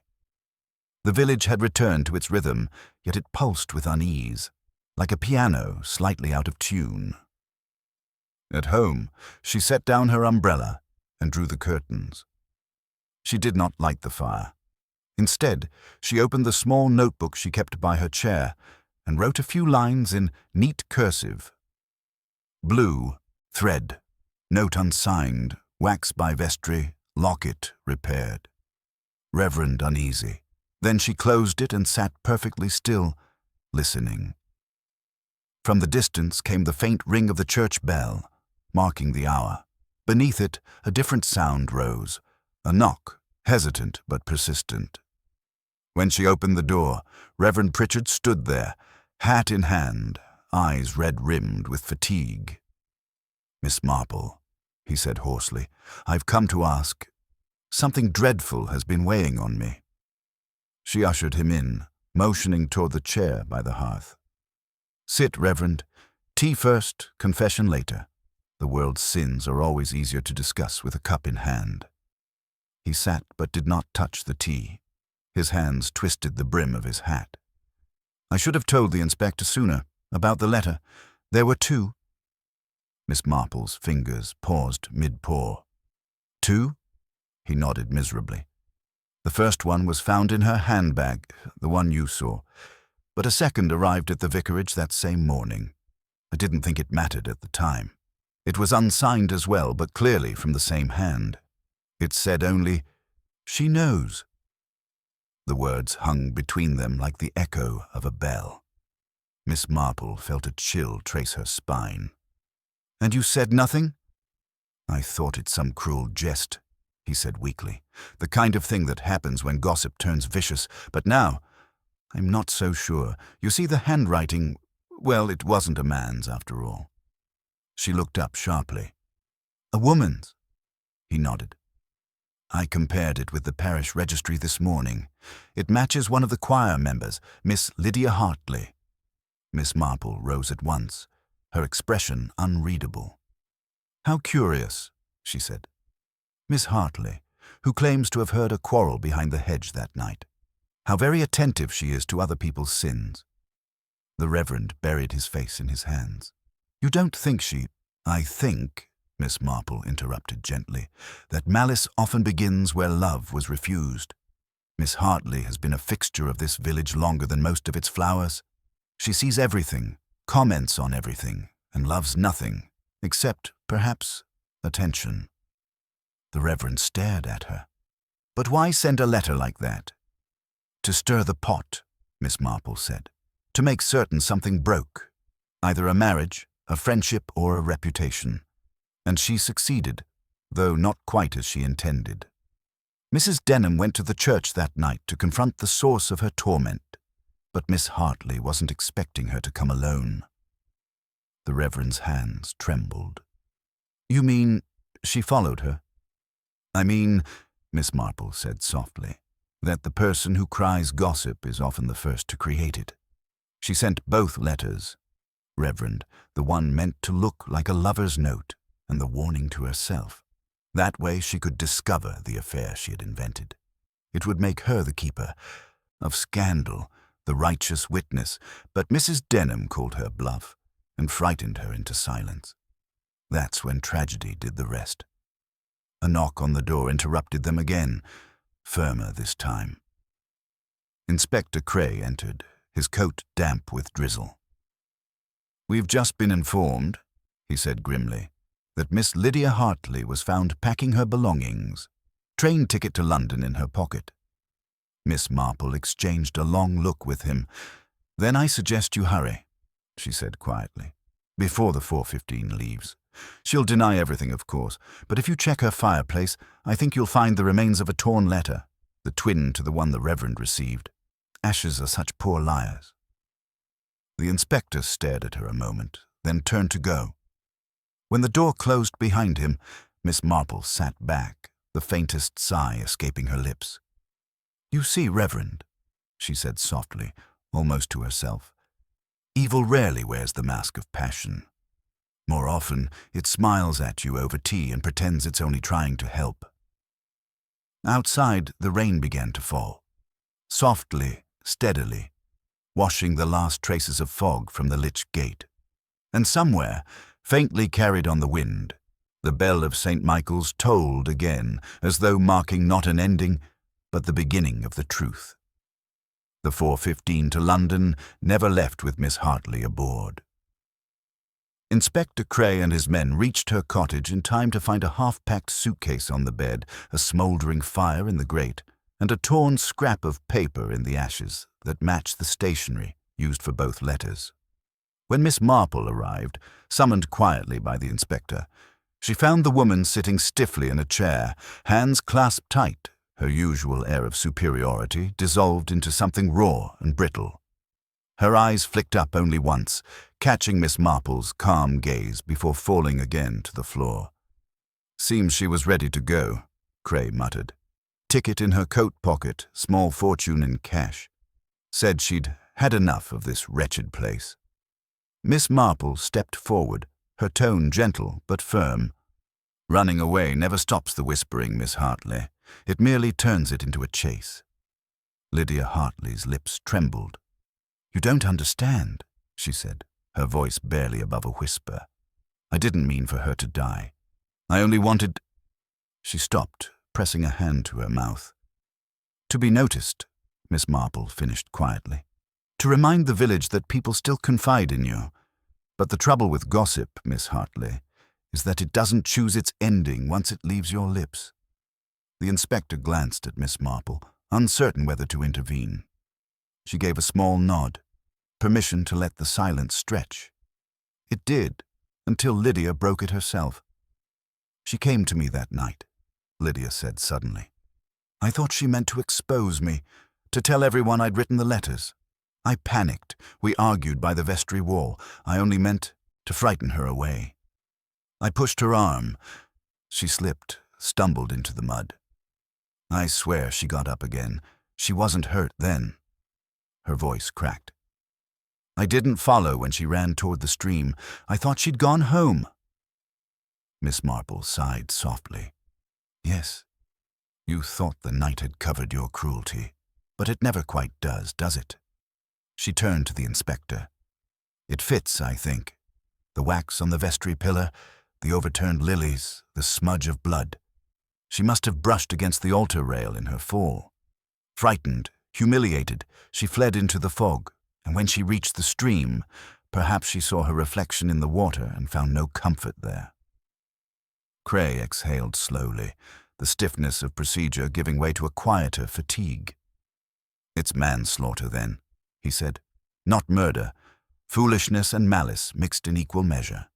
The village had returned to its rhythm, yet it pulsed with unease, like a piano slightly out of tune. At home, she set down her umbrella and drew the curtains. She did not light the fire. Instead, she opened the small notebook she kept by her chair and wrote a few lines in neat cursive. Blue, thread, note unsigned, wax by vestry, locket repaired. Reverend uneasy. Then she closed it and sat perfectly still, listening. From the distance came the faint ring of the church bell, marking the hour. Beneath it, a different sound rose, a knock, hesitant but persistent. When she opened the door, Reverend Pritchard stood there, hat in hand, eyes red-rimmed with fatigue. "Miss Marple," he said hoarsely, "I've come to ask. Something dreadful has been weighing on me." She ushered him in, motioning toward the chair by the hearth. "Sit, Reverend. Tea first, confession later. The world's sins are always easier to discuss with a cup in hand." He sat but did not touch the tea. His hands twisted the brim of his hat. "I should have told the inspector sooner, about the letter. There were two." Miss Marple's fingers paused mid-pour. "Two?" He nodded miserably. "The first one was found in her handbag, the one you saw. But a second arrived at the vicarage that same morning. I didn't think it mattered at the time. It was unsigned as well, but clearly from the same hand. It said only, 'She knows.'" The words hung between them like the echo of a bell. Miss Marple felt a chill trace her spine. "And you said nothing?" "I thought it some cruel jest," he said weakly. "The kind of thing that happens when gossip turns vicious. But now, I'm not so sure. You see, the handwriting, well, it wasn't a man's after all." She looked up sharply. "A woman's?" He nodded. "I compared it with the parish registry this morning. It matches one of the choir members, Miss Lydia Hartley." Miss Marple rose at once, her expression unreadable. "How curious," she said. "Miss Hartley, who claims to have heard a quarrel behind the hedge that night. How very attentive she is to other people's sins." The Reverend buried his face in his hands. "You don't think she—" "I think," Miss Marple interrupted gently, "that malice often begins where love was refused. Miss Hartley has been a fixture of this village longer than most of its flowers. She sees everything, comments on everything, and loves nothing, except, perhaps, attention." The Reverend stared at her. "But why send a letter like that?" "To stir the pot," Miss Marple said. "To make certain something broke. Either a marriage, a friendship, or a reputation. And she succeeded, though not quite as she intended. Mrs. Denham went to the church that night to confront the source of her torment, but Miss Hartley wasn't expecting her to come alone." The Reverend's hands trembled. "You mean she followed her?" "I mean," Miss Marple said softly, "that the person who cries gossip is often the first to create it. She sent both letters. Reverend, the one meant to look like a lover's note, and the warning to herself. That way she could discover the affair she had invented. It would make her the keeper of scandal, the righteous witness, but Mrs. Denham called her bluff and frightened her into silence. That's when tragedy did the rest. A knock on the door interrupted them again, firmer this time. Inspector Cray entered, his coat damp with drizzle. "We've just been informed," he said grimly, "that Miss Lydia Hartley was found packing her belongings, train ticket to London in her pocket." Miss Marple exchanged a long look with him. "Then I suggest you hurry," she said quietly, "before the 4:15 leaves. She'll deny everything, of course, but if you check her fireplace, I think you'll find the remains of a torn letter, the twin to the one the Reverend received. Ashes are such poor liars." The inspector stared at her a moment, then turned to go. When the door closed behind him, Miss Marple sat back, the faintest sigh escaping her lips. "You see, Reverend," she said softly, almost to herself, "evil rarely wears the mask of passion. More often, it smiles at you over tea and pretends it's only trying to help." Outside, the rain began to fall. Softly, steadily, washing the last traces of fog from the Lych gate. And somewhere, faintly carried on the wind, the bell of St. Michael's tolled again, as though marking not an ending, but the beginning of the truth. The 4:15 to London never left with Miss Hartley aboard. Inspector Cray and his men reached her cottage in time to find a half-packed suitcase on the bed, a smouldering fire in the grate, and a torn scrap of paper in the ashes that matched the stationery used for both letters. When Miss Marple arrived, summoned quietly by the inspector, she found the woman sitting stiffly in a chair, hands clasped tight, her usual air of superiority dissolved into something raw and brittle. Her eyes flicked up only once, catching Miss Marple's calm gaze before falling again to the floor. "Seems she was ready to go," Cray muttered. "Ticket in her coat pocket, small fortune in cash. Said she'd had enough of this wretched place." Miss Marple stepped forward, her tone gentle but firm. "Running away never stops the whispering, Miss Hartley. It merely turns it into a chase." Lydia Hartley's lips trembled. "You don't understand," she said, her voice barely above a whisper. "I didn't mean for her to die. I only wanted—" She stopped, pressing a hand to her mouth. "To be noticed," Miss Marple finished quietly. "To remind the village that people still confide in you. But the trouble with gossip, Miss Hartley, is that it doesn't choose its ending once it leaves your lips." The inspector glanced at Miss Marple, uncertain whether to intervene. She gave a small nod, permission to let the silence stretch. It did, until Lydia broke it herself. "She came to me that night," Lydia said suddenly. "I thought she meant to expose me, to tell everyone I'd written the letters. I panicked. We argued by the vestry wall. I only meant to frighten her away. I pushed her arm. She slipped, stumbled into the mud. I swear she got up again. She wasn't hurt then." Her voice cracked. "I didn't follow when she ran toward the stream. I thought she'd gone home." Miss Marple sighed softly. "Yes, you thought the night had covered your cruelty, but it never quite does it?" She turned to the inspector. "It fits, I think. The wax on the vestry pillar, the overturned lilies, the smudge of blood. She must have brushed against the altar rail in her fall. Frightened, humiliated, she fled into the fog, and when she reached the stream, perhaps she saw her reflection in the water and found no comfort there." Cray exhaled slowly, the stiffness of procedure giving way to a quieter fatigue. "It's manslaughter, then," he said. "Not murder. Foolishness and malice mixed in equal measure."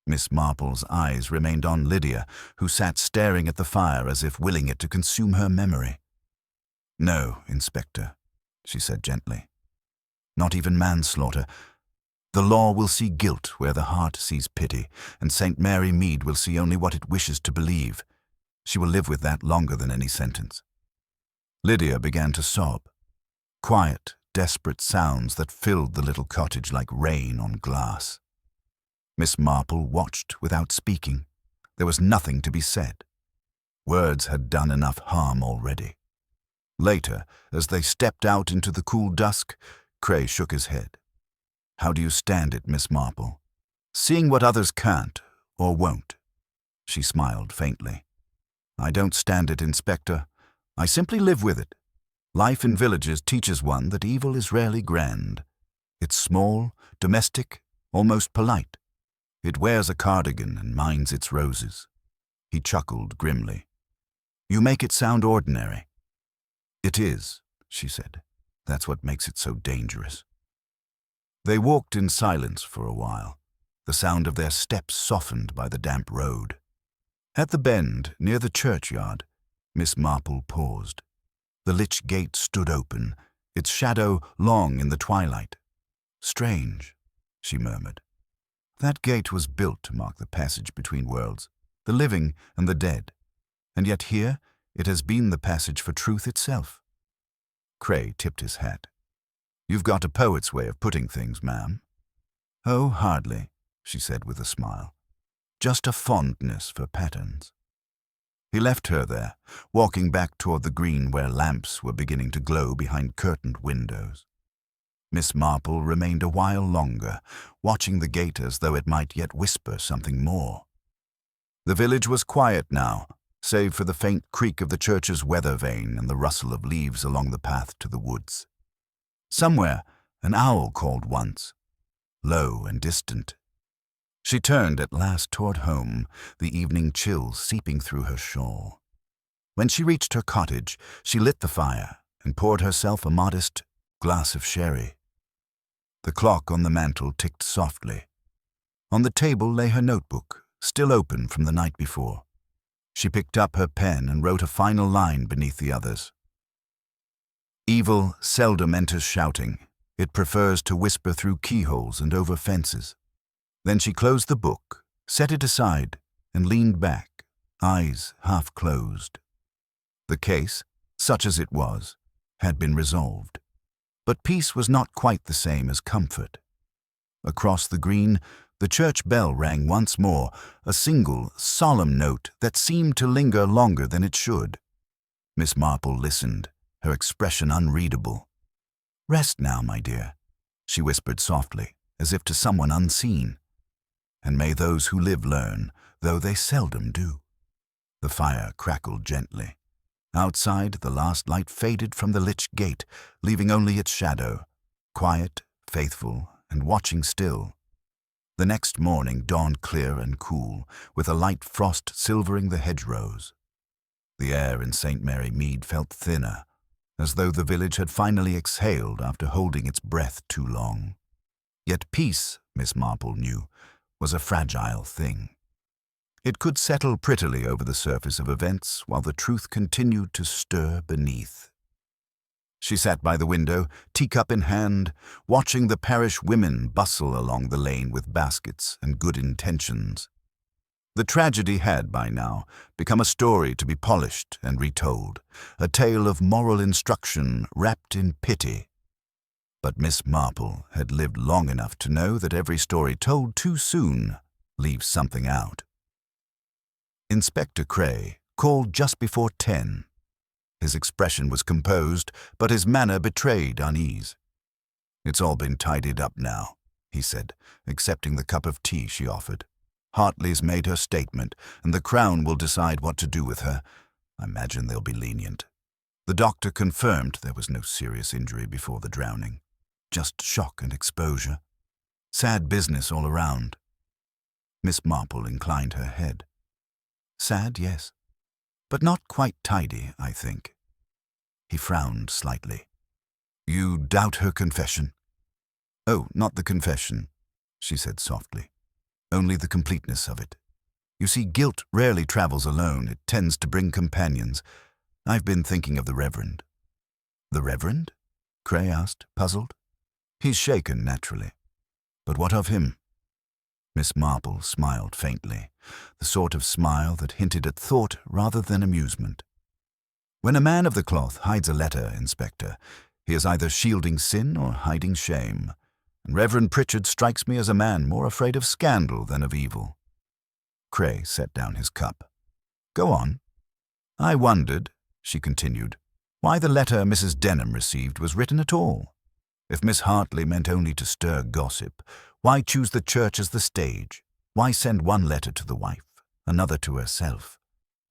Miss Marple's eyes remained on Lydia, who sat staring at the fire as if willing it to consume her memory. "No, Inspector," she said gently. "Not even manslaughter. The law will see guilt where the heart sees pity, and St. Mary Mead will see only what it wishes to believe. She will live with that longer than any sentence." Lydia began to sob. Quiet, desperate sounds that filled the little cottage like rain on glass. Miss Marple watched without speaking. There was nothing to be said. Words had done enough harm already. Later, as they stepped out into the cool dusk, Cray shook his head. "How do you stand it, Miss Marple? Seeing what others can't, or won't?" She smiled faintly. "I don't stand it, Inspector. I simply live with it. Life in villages teaches one that evil is rarely grand. It's small, domestic, almost polite. It wears a cardigan and minds its roses." He chuckled grimly. "You make it sound ordinary." "It is," she said. "That's what makes it so dangerous." They walked in silence for a while, the sound of their steps softened by the damp road. At the bend, near the churchyard, Miss Marple paused. The Lych gate stood open, its shadow long in the twilight. "Strange," she murmured. "That gate was built to mark the passage between worlds, the living and the dead, and yet here it has been the passage for truth itself." Cray tipped his hat. "You've got a poet's way of putting things, ma'am." "Oh, hardly," she said with a smile. "Just a fondness for patterns." He left her there, walking back toward the green where lamps were beginning to glow behind curtained windows. Miss Marple remained a while longer, watching the gate as though it might yet whisper something more. The village was quiet now, save for the faint creak of the church's weather vane and the rustle of leaves along the path to the woods. Somewhere, an owl called once, low and distant. She turned at last toward home, the evening chill seeping through her shawl. When she reached her cottage, she lit the fire and poured herself a modest glass of sherry. The clock on the mantel ticked softly. On the table lay her notebook, still open from the night before. She picked up her pen and wrote a final line beneath the others. "Evil seldom enters shouting. It prefers to whisper through keyholes and over fences." Then she closed the book, set it aside, and leaned back, eyes half closed. The case, such as it was, had been resolved. But peace was not quite the same as comfort. Across the green, the church bell rang once more, a single, solemn note that seemed to linger longer than it should. Miss Marple listened, her expression unreadable. "Rest now, my dear," she whispered softly, as if to someone unseen. "And may those who live learn, though they seldom do." The fire crackled gently. Outside, the last light faded from the Lych gate, leaving only its shadow, quiet, faithful, and watching still. The next morning dawned clear and cool, with a light frost silvering the hedgerows. The air in St. Mary Mead felt thinner, as though the village had finally exhaled after holding its breath too long. Yet peace, Miss Marple knew, was a fragile thing. It could settle prettily over the surface of events while the truth continued to stir beneath. She sat by the window, teacup in hand, watching the parish women bustle along the lane with baskets and good intentions. The tragedy had, by now, become a story to be polished and retold, a tale of moral instruction wrapped in pity. But Miss Marple had lived long enough to know that every story told too soon leaves something out. Inspector Cray called just before 10. His expression was composed, but his manner betrayed unease. "It's all been tidied up now," he said, accepting the cup of tea she offered. "Hartley's made her statement, and the Crown will decide what to do with her. I imagine they'll be lenient. The doctor confirmed there was no serious injury before the drowning. Just shock and exposure. Sad business all around." Miss Marple inclined her head. "Sad, yes, but not quite tidy, I think." He frowned slightly. "You doubt her confession?" "Oh, not the confession," she said softly. "Only the completeness of it. You see, guilt rarely travels alone. It tends to bring companions. I've been thinking of the Reverend." "The Reverend?" Cray asked, puzzled. "He's shaken, naturally. But what of him?" Miss Marple smiled faintly, the sort of smile that hinted at thought rather than amusement. "When a man of the cloth hides a letter, Inspector, He is either shielding sin or hiding shame, and Reverend Pritchard strikes me as a man more afraid of scandal than of evil." Cray set down his cup. "Go on." "I wondered," she continued, "why the letter Mrs. Denham received was written at all. If Miss Hartley meant only to stir gossip, why choose the church as the stage? Why send one letter to the wife, another to herself?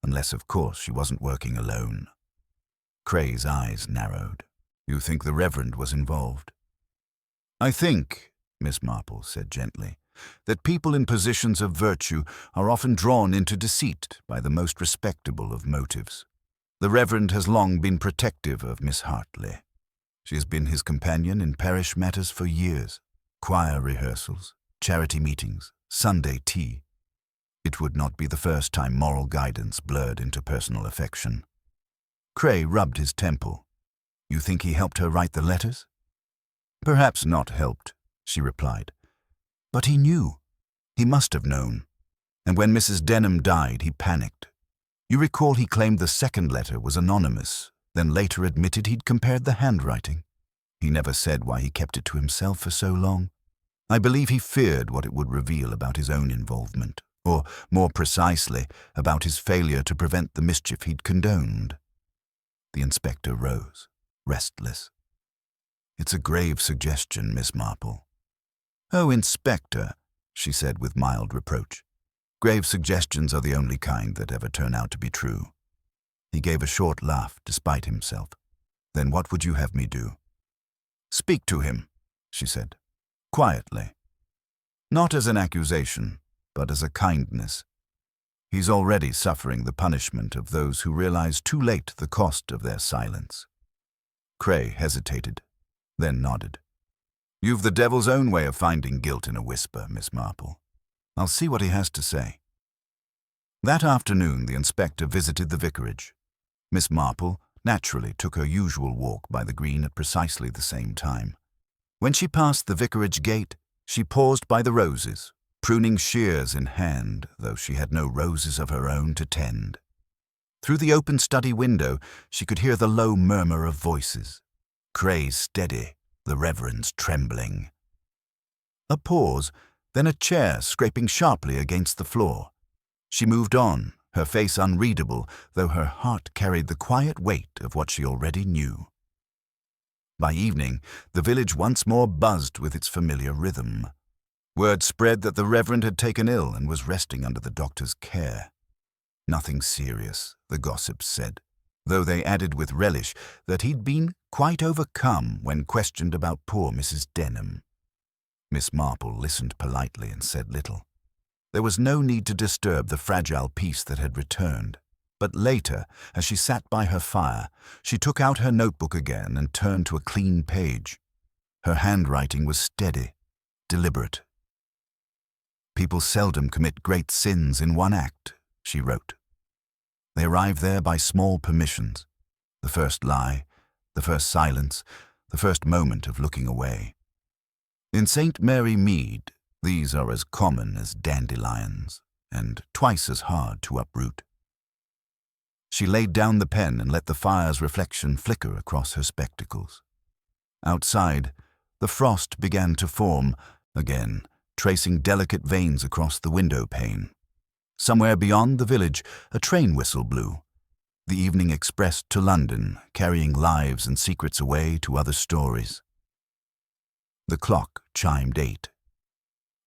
Unless, of course, she wasn't working alone." Cray's eyes narrowed. "You think the Reverend was involved?" "I think," Miss Marple said gently, "that people in positions of virtue are often drawn into deceit by the most respectable of motives. The Reverend has long been protective of Miss Hartley. She has been his companion in parish matters for years. Choir rehearsals, charity meetings, Sunday tea. It would not be the first time moral guidance blurred into personal affection." Cray rubbed his temple. "You think he helped her write the letters?" "Perhaps not helped," she replied. "But he knew. He must have known. And when Mrs. Denham died, he panicked. You recall he claimed the second letter was anonymous, then later admitted he'd compared the handwriting. He never said why he kept it to himself for so long. I believe he feared what it would reveal about his own involvement, or, more precisely, about his failure to prevent the mischief he'd condoned." The inspector rose, restless. "It's a grave suggestion, Miss Marple." "Oh, Inspector," she said with mild reproach. "Grave suggestions are the only kind that ever turn out to be true." He gave a short laugh despite himself. "Then what would you have me do?" "Speak to him," she said, quietly. "Not as an accusation, but as a kindness. He's already suffering the punishment of those who realize too late the cost of their silence." Cray hesitated, then nodded. "You've the devil's own way of finding guilt in a whisper, Miss Marple. I'll see what he has to say." That afternoon the inspector visited the vicarage. Miss Marple naturally took her usual walk by the green at precisely the same time. When she passed the vicarage gate, she paused by the roses, pruning shears in hand, though she had no roses of her own to tend. Through the open study window she could hear the low murmur of voices. Cray's steady, the Reverend's trembling. A pause, then a chair scraping sharply against the floor. She moved on, her face unreadable, though her heart carried the quiet weight of what she already knew. By evening, the village once more buzzed with its familiar rhythm. Word spread that the Reverend had taken ill and was resting under the doctor's care. Nothing serious, the gossips said, though they added with relish that he'd been quite overcome when questioned about poor Mrs. Denham. Miss Marple listened politely and said little. There was no need to disturb the fragile peace that had returned, but later, as she sat by her fire, she took out her notebook again and turned to a clean page. Her handwriting was steady, deliberate. "People seldom commit great sins in one act," she wrote. "They arrive there by small permissions, the first lie, the first silence, the first moment of looking away. In St. Mary Mead, these are as common as dandelions, and twice as hard to uproot." She laid down the pen and let the fire's reflection flicker across her spectacles. Outside, the frost began to form again, tracing delicate veins across the window pane. Somewhere beyond the village, a train whistle blew. The evening express to London, carrying lives and secrets away to other stories. The clock chimed 8.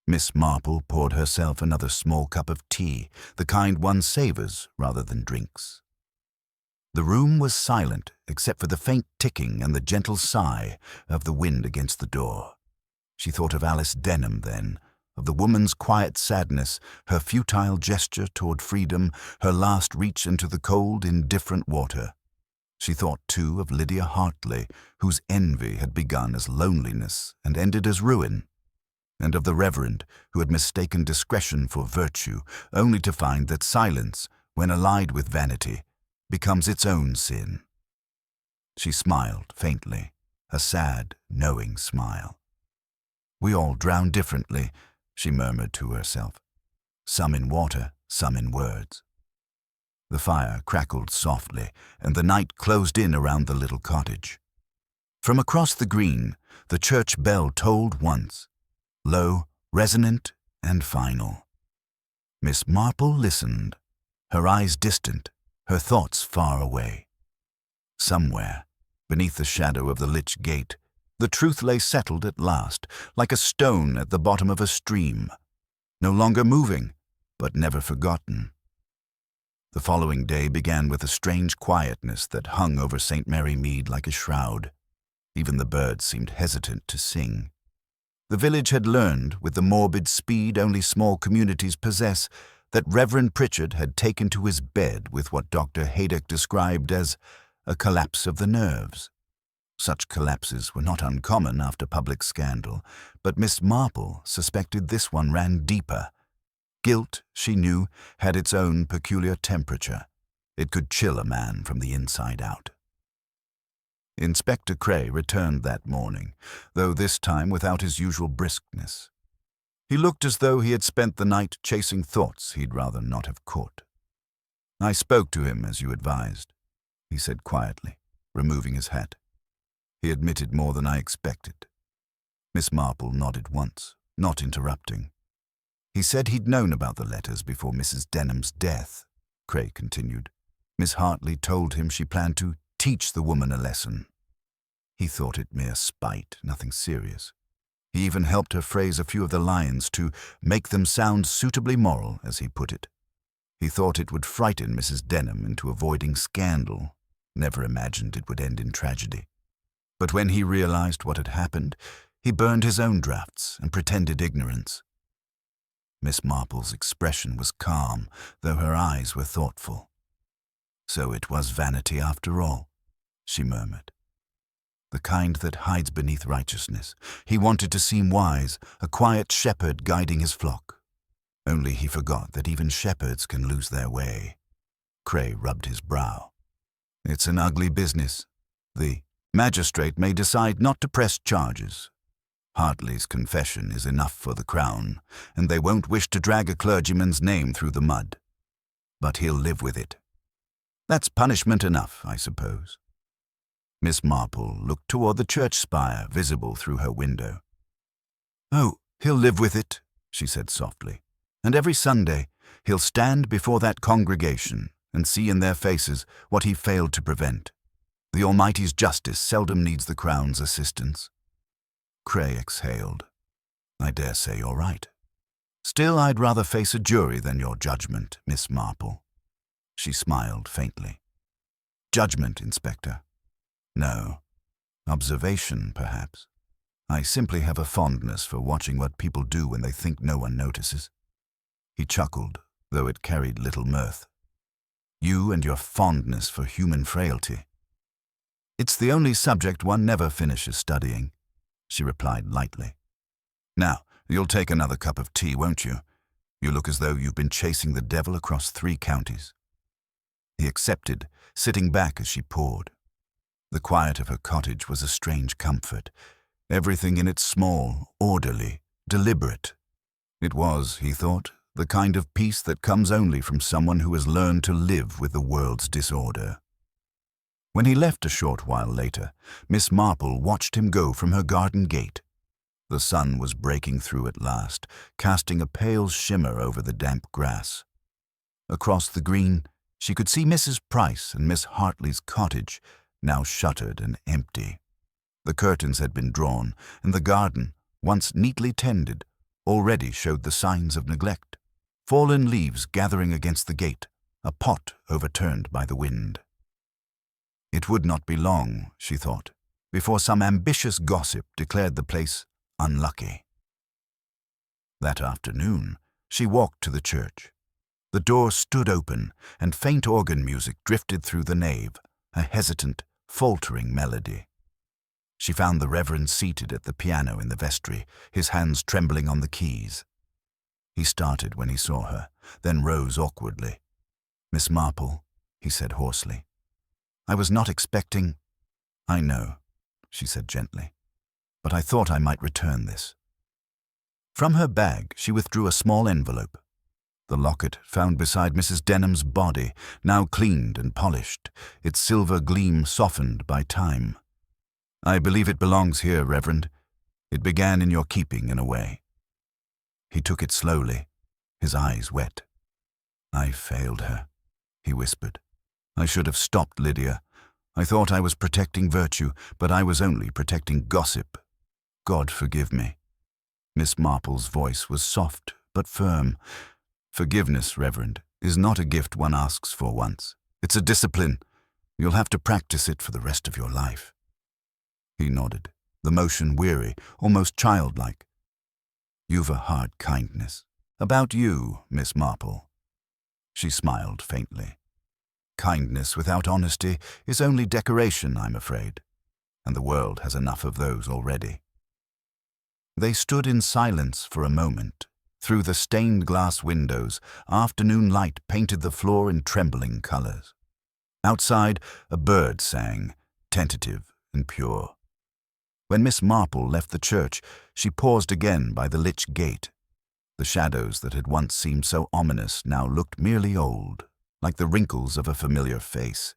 Miss Marple poured herself another small cup of tea, the kind one savors rather than drinks. The room was silent except for the faint ticking and the gentle sigh of the wind against the door. She thought of Alice Denham then, of the woman's quiet sadness, her futile gesture toward freedom, her last reach into the cold, indifferent water. She thought, too, of Lydia Hartley, whose envy had begun as loneliness and ended as ruin, and of the Reverend, who had mistaken discretion for virtue, only to find that silence, when allied with vanity, becomes its own sin. She smiled faintly, a sad, knowing smile. "We all drown differently," she murmured to herself. "Some in water, some in words." The fire crackled softly, and the night closed in around the little cottage. From across the green, the church bell tolled once, low, resonant, and final. Miss Marple listened, her eyes distant, her thoughts far away. Somewhere, beneath the shadow of the Lych gate, the truth lay settled at last, like a stone at the bottom of a stream, no longer moving, but never forgotten. The following day began with a strange quietness that hung over St. Mary Mead like a shroud. Even the birds seemed hesitant to sing. The village had learned, with the morbid speed only small communities possess, that Reverend Pritchard had taken to his bed with what Dr. Haydock described as a collapse of the nerves. Such collapses were not uncommon after public scandal, but Miss Marple suspected this one ran deeper. Guilt, she knew, had its own peculiar temperature. It could chill a man from the inside out. Inspector Cray returned that morning, though this time without his usual briskness. He looked as though he had spent the night chasing thoughts he'd rather not have caught. "I spoke to him as you advised," he said quietly, removing his hat. "He admitted more than I expected." Miss Marple nodded once, not interrupting. "He said he'd known about the letters before Mrs. Denham's death," Cray continued. "Miss Hartley told him she planned to teach the woman a lesson. He thought it mere spite, nothing serious. He even helped her phrase a few of the lines to make them sound suitably moral, as he put it. He thought it would frighten Mrs. Denham into avoiding scandal, never imagined it would end in tragedy. But when he realized what had happened, he burned his own drafts and pretended ignorance." Miss Marple's expression was calm, though her eyes were thoughtful. "So it was vanity after all," she murmured. "The kind that hides beneath righteousness. He wanted to seem wise, a quiet shepherd guiding his flock. Only he forgot that even shepherds can lose their way." Cray rubbed his brow. "It's an ugly business. The magistrate may decide not to press charges. Hartley's confession is enough for the Crown, and they won't wish to drag a clergyman's name through the mud. But he'll live with it. That's punishment enough, I suppose." Miss Marple looked toward the church spire visible through her window. "Oh, he'll live with it," she said softly. "And every Sunday he'll stand before that congregation and see in their faces what he failed to prevent. The Almighty's justice seldom needs the Crown's assistance." Cray exhaled. "I dare say you're right. Still, I'd rather face a jury than your judgment, Miss Marple." She smiled faintly. "Judgment, Inspector? No. Observation, perhaps. I simply have a fondness for watching what people do when they think no one notices." He chuckled, though it carried little mirth. "You and your fondness for human frailty." "It's the only subject one never finishes studying," she replied lightly. "Now, you'll take another cup of tea, won't you? You look as though you've been chasing the devil across 3 counties. He accepted, sitting back as she poured. The quiet of her cottage was a strange comfort. Everything in it small, orderly, deliberate. It was, he thought, the kind of peace that comes only from someone who has learned to live with the world's disorder. When he left a short while later, Miss Marple watched him go from her garden gate. The sun was breaking through at last, casting a pale shimmer over the damp grass. Across the green, she could see Mrs. Price and Miss Hartley's cottage, now shuttered and empty. The curtains had been drawn, and the garden, once neatly tended, already showed the signs of neglect. Fallen leaves gathering against the gate, a pot overturned by the wind. It would not be long, she thought, before some ambitious gossip declared the place unlucky. That afternoon, she walked to the church. The door stood open, and faint organ music drifted through the nave, a hesitant, faltering melody. She found the Reverend seated at the piano in the vestry, his hands trembling on the keys. He started when he saw her, then rose awkwardly. "Miss Marple," he said hoarsely. "I was not expecting—" "I know," she said gently, "but I thought I might return this." From her bag, she withdrew a small envelope. The locket found beside Mrs. Denham's body, now cleaned and polished, its silver gleam softened by time. I believe it belongs here, Reverend. It began in your keeping, in a way. He took it slowly, his eyes wet. I failed her, he whispered. I should have stopped Lydia. I thought I was protecting virtue, but I was only protecting gossip. God forgive me. Miss Marple's voice was soft but firm. Forgiveness, Reverend, is not a gift one asks for once. It's a discipline. You'll have to practice it for the rest of your life. He nodded, the motion weary, almost childlike. You've a hard kindness. About you, Miss Marple. She smiled faintly. Kindness without honesty is only decoration, I'm afraid, and the world has enough of those already. They stood in silence for a moment. Through the stained glass windows, afternoon light painted the floor in trembling colors. Outside, a bird sang, tentative and pure. When Miss Marple left the church, she paused again by the Lych gate. The shadows that had once seemed so ominous now looked merely old, like the wrinkles of a familiar face.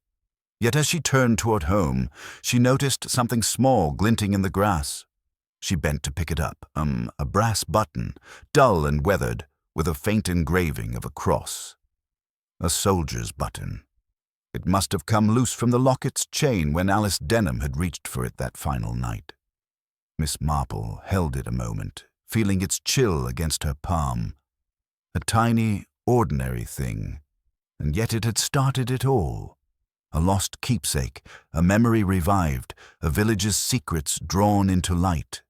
Yet as she turned toward home, she noticed something small glinting in the grass. She bent to pick it up, a brass button, dull and weathered, with a faint engraving of a cross. A soldier's button. It must have come loose from the locket's chain when Alice Denham had reached for it that final night. Miss Marple held it a moment, feeling its chill against her palm. A tiny, ordinary thing, and yet it had started it all. A lost keepsake, a memory revived, a village's secrets drawn into light.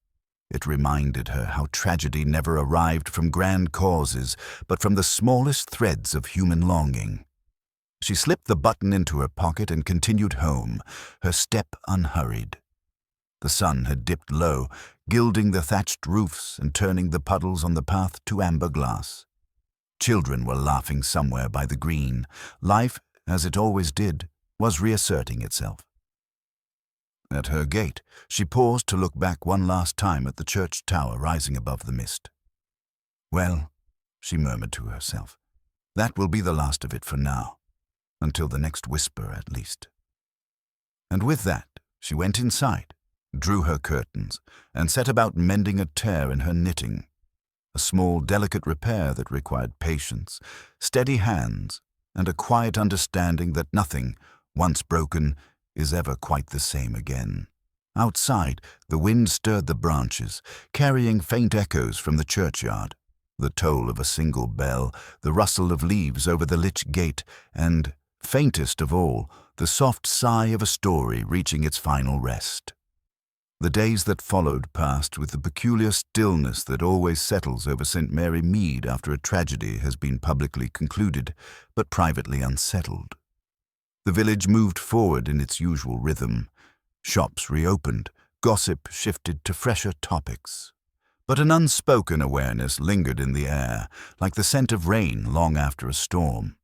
It reminded her how tragedy never arrived from grand causes, but from the smallest threads of human longing. She slipped the button into her pocket and continued home, her step unhurried. The sun had dipped low, gilding the thatched roofs and turning the puddles on the path to amber glass. Children were laughing somewhere by the green. Life, as it always did, was reasserting itself. At her gate, she paused to look back one last time at the church tower rising above the mist. Well, she murmured to herself, that will be the last of it for now, until the next whisper at least. And with that, she went inside, drew her curtains, and set about mending a tear in her knitting, a small, delicate repair that required patience, steady hands, and a quiet understanding that nothing, once broken, is ever quite the same again. Outside, the wind stirred the branches, carrying faint echoes from the churchyard, the toll of a single bell, the rustle of leaves over the Lych gate, and, faintest of all, the soft sigh of a story reaching its final rest. The days that followed passed with the peculiar stillness that always settles over St. Mary Mead after a tragedy has been publicly concluded, but privately unsettled. The village moved forward in its usual rhythm. Shops reopened, gossip shifted to fresher topics. But an unspoken awareness lingered in the air, like the scent of rain long after a storm.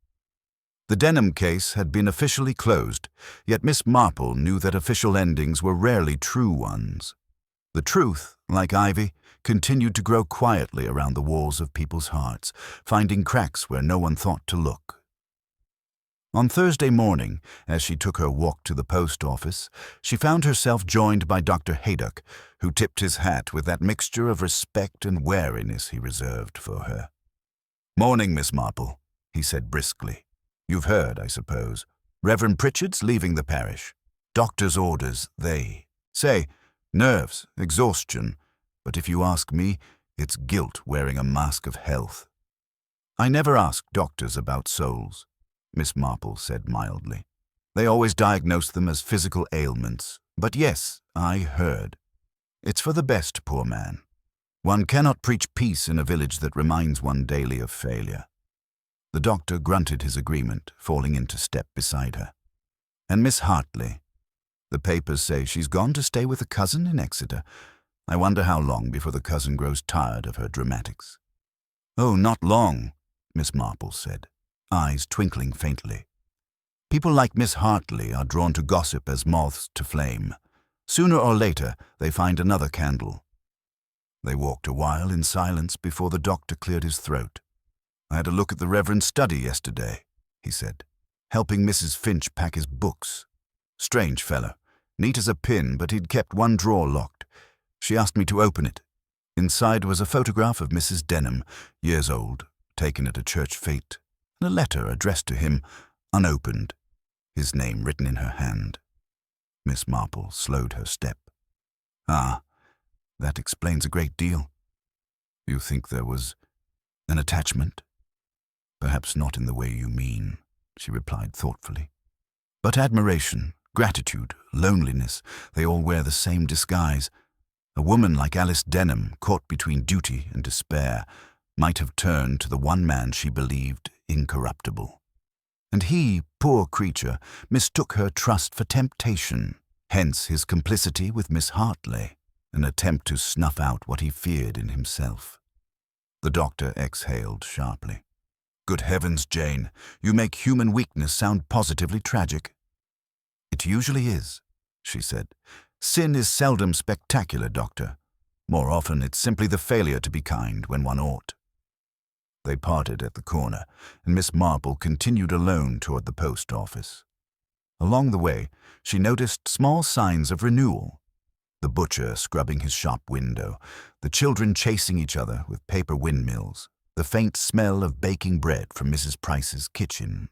The Denham case had been officially closed, yet Miss Marple knew that official endings were rarely true ones. The truth, like ivy, continued to grow quietly around the walls of people's hearts, finding cracks where no one thought to look. On Thursday morning, as she took her walk to the post office, she found herself joined by Dr. Haydock, who tipped his hat with that mixture of respect and wariness he reserved for her. "Morning, Miss Marple," he said briskly. "You've heard, I suppose. Reverend Pritchard's leaving the parish. Doctor's orders, they say. Nerves, exhaustion, but if you ask me, it's guilt wearing a mask of health." "I never ask doctors about souls," Miss Marple said mildly. "They always diagnose them as physical ailments. But yes, I heard. It's for the best, poor man. One cannot preach peace in a village that reminds one daily of failure." The doctor grunted his agreement, falling into step beside her. "And Miss Hartley? The papers say she's gone to stay with a cousin in Exeter. I wonder how long before the cousin grows tired of her dramatics." "Oh, not long," Miss Marple said, eyes twinkling faintly. "People like Miss Hartley are drawn to gossip as moths to flame. Sooner or later, they find another candle." They walked a while in silence before the doctor cleared his throat. "I had a look at the Reverend's study yesterday," he said, "helping Mrs. Finch pack his books. Strange fellow. Neat as a pin, but he'd kept one drawer locked. She asked me to open it. Inside was a photograph of Mrs. Denham, years old, taken at a church fete, and a letter addressed to him, unopened, his name written in her hand. Miss Marple slowed her step. Ah, that explains a great deal. You think there was an attachment? Perhaps not in the way you mean, she replied thoughtfully. But admiration, gratitude, loneliness, they all wear the same disguise. A woman like Alice Denham, caught between duty and despair, might have turned to the one man she believed incorruptible. And he, poor creature, mistook her trust for temptation, hence his complicity with Miss Hartley, an attempt to snuff out what he feared in himself. The doctor exhaled sharply. Good heavens, Jane, you make human weakness sound positively tragic. It usually is, she said. Sin is seldom spectacular, Doctor. More often it's simply the failure to be kind when one ought. They parted at the corner, and Miss Marple continued alone toward the post office. Along the way, she noticed small signs of renewal. The butcher scrubbing his shop window, the children chasing each other with paper windmills, the faint smell of baking bread from Mrs. Price's kitchen.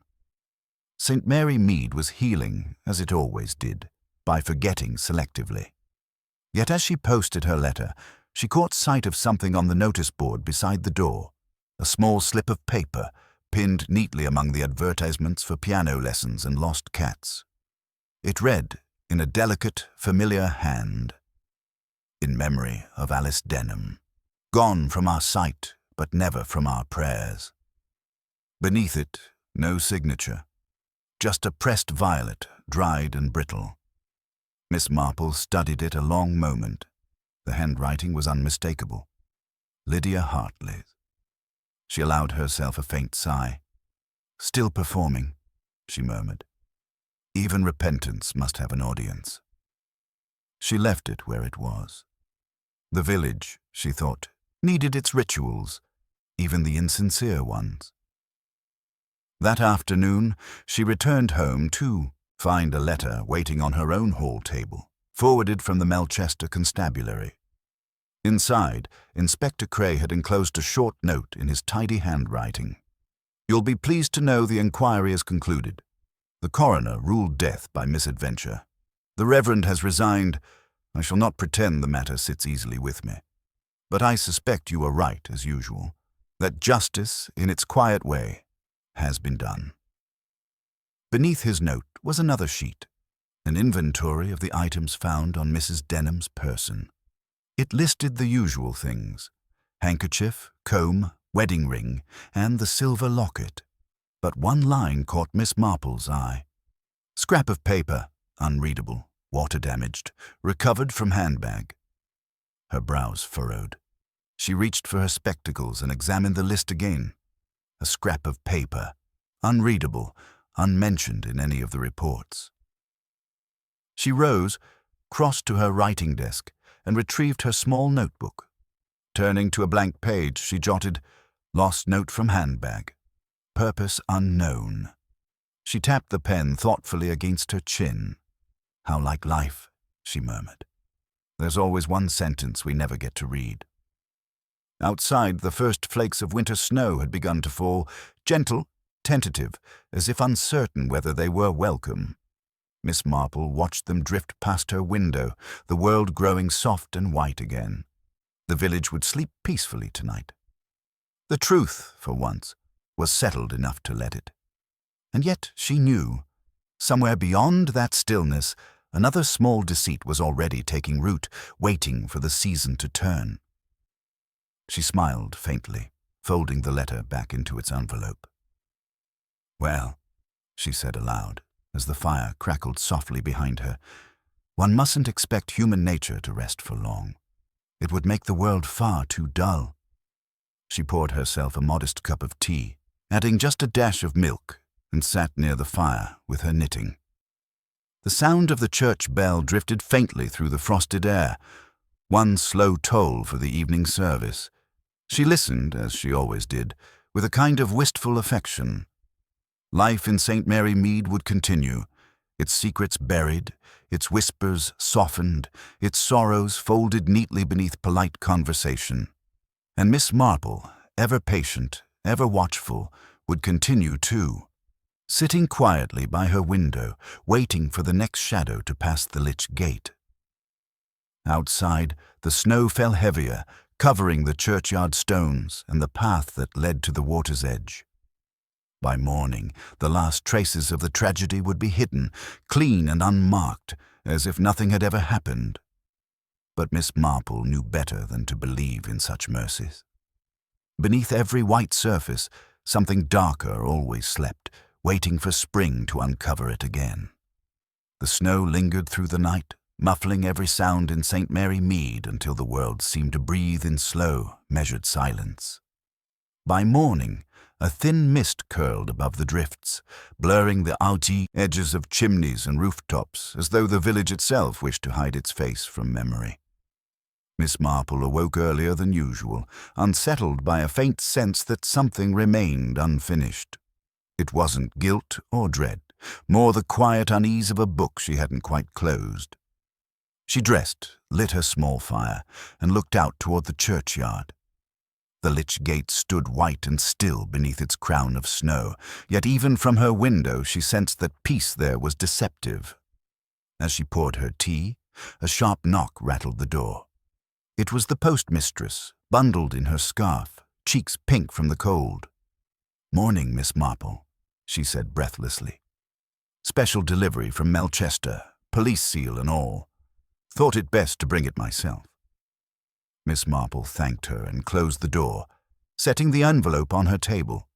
St. Mary Mead was healing, as it always did, by forgetting selectively. Yet as she posted her letter, she caught sight of something on the notice board beside the door, a small slip of paper pinned neatly among the advertisements for piano lessons and lost cats. It read, in a delicate, familiar hand, "In memory of Alice Denham, gone from our sight, but never from our prayers." Beneath it, no signature, just a pressed violet, dried and brittle. Miss Marple studied it a long moment. The handwriting was unmistakable. Lydia Hartley's. She allowed herself a faint sigh. Still performing, she murmured. Even repentance must have an audience. She left it where it was. The village, she thought, needed its rituals, even the insincere ones. That afternoon, she returned home to find a letter waiting on her own hall table, forwarded from the Melchester Constabulary. Inside, Inspector Cray had enclosed a short note in his tidy handwriting. "You'll be pleased to know the inquiry is concluded. The coroner ruled death by misadventure. The Reverend has resigned. I shall not pretend the matter sits easily with me. But I suspect you are right, as usual, that justice, in its quiet way, has been done." Beneath his note was another sheet, an inventory of the items found on Mrs. Denham's person. It listed the usual things: handkerchief, comb, wedding ring, and the silver locket. But one line caught Miss Marple's eye. Scrap of paper, unreadable, water-damaged, recovered from handbag. Her brows furrowed. She reached for her spectacles and examined the list again. A scrap of paper, unreadable, unmentioned in any of the reports. She rose, crossed to her writing desk, and retrieved her small notebook. Turning to a blank page, she jotted, "Lost note from handbag. Purpose unknown." She tapped the pen thoughtfully against her chin. "How like life," she murmured. "There's always one sentence we never get to read." Outside, the first flakes of winter snow had begun to fall, gentle, tentative, as if uncertain whether they were welcome. Miss Marple watched them drift past her window, the world growing soft and white again. The village would sleep peacefully tonight. The truth, for once, was settled enough to let it. And yet she knew, somewhere beyond that stillness, another small deceit was already taking root, waiting for the season to turn. She smiled faintly, folding the letter back into its envelope. "Well," she said aloud, as the fire crackled softly behind her, "one mustn't expect human nature to rest for long. It would make the world far too dull." She poured herself a modest cup of tea, adding just a dash of milk, and sat near the fire with her knitting. The sound of the church bell drifted faintly through the frosted air, one slow toll for the evening service. She listened, as she always did, with a kind of wistful affection. Life in St. Mary Mead would continue, its secrets buried, its whispers softened, its sorrows folded neatly beneath polite conversation. And Miss Marple, ever patient, ever watchful, would continue too, sitting quietly by her window, waiting for the next shadow to pass the Lych gate. Outside, the snow fell heavier, covering the churchyard stones and the path that led to the water's edge. By morning, the last traces of the tragedy would be hidden, clean and unmarked, as if nothing had ever happened. But Miss Marple knew better than to believe in such mercies. Beneath every white surface, something darker always slept, waiting for spring to uncover it again. The snow lingered through the night, muffling every sound in St. Mary Mead until the world seemed to breathe in slow, measured silence. By morning, a thin mist curled above the drifts, blurring the outy edges of chimneys and rooftops, as though the village itself wished to hide its face from memory. Miss Marple awoke earlier than usual, unsettled by a faint sense that something remained unfinished. It wasn't guilt or dread, more the quiet unease of a book she hadn't quite closed. She dressed, lit her small fire, and looked out toward the churchyard. The Lych gate stood white and still beneath its crown of snow, yet even from her window she sensed that peace there was deceptive. As she poured her tea, a sharp knock rattled the door. It was the postmistress, bundled in her scarf, cheeks pink from the cold. "Morning, Miss Marple," she said breathlessly. "Special delivery from Melchester, police seal and all. Thought it best to bring it myself." Miss Marple thanked her and closed the door, setting the envelope on her table.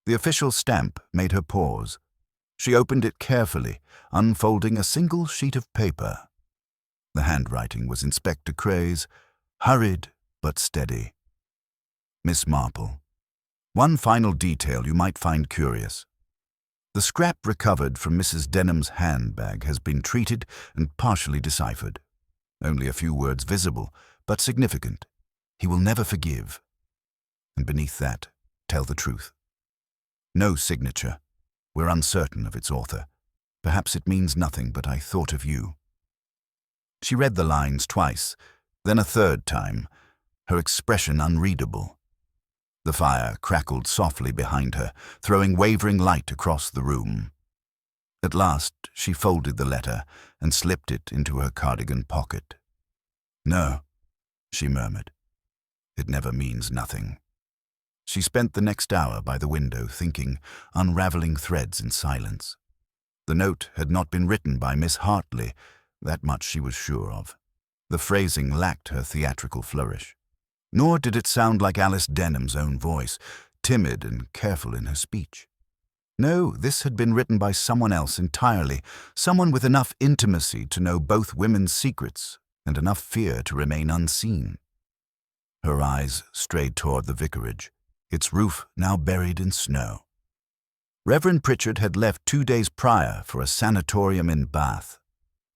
The official stamp made her pause. She opened it carefully, unfolding a single sheet of paper. The handwriting was Inspector Cray's, hurried but steady. "Miss Marple, one final detail you might find curious. The scrap recovered from Mrs. Denham's handbag has been treated and partially deciphered. Only a few words visible, but significant. He will never forgive. And beneath that, tell the truth. No signature. We're uncertain of its author. Perhaps it means nothing, but I thought of you." She read the lines twice, then a third time, her expression unreadable. The fire crackled softly behind her, throwing wavering light across the room. At last she folded the letter and slipped it into her cardigan pocket. "No," she murmured. "It never means nothing." She spent the next hour by the window thinking, unraveling threads in silence. The note had not been written by Miss Hartley, that much she was sure of. The phrasing lacked her theatrical flourish. Nor did it sound like Alice Denham's own voice, timid and careful in her speech. No, this had been written by someone else entirely, someone with enough intimacy to know both women's secrets and enough fear to remain unseen. Her eyes strayed toward the vicarage, its roof now buried in snow. Reverend Pritchard had left 2 days prior for a sanatorium in Bath,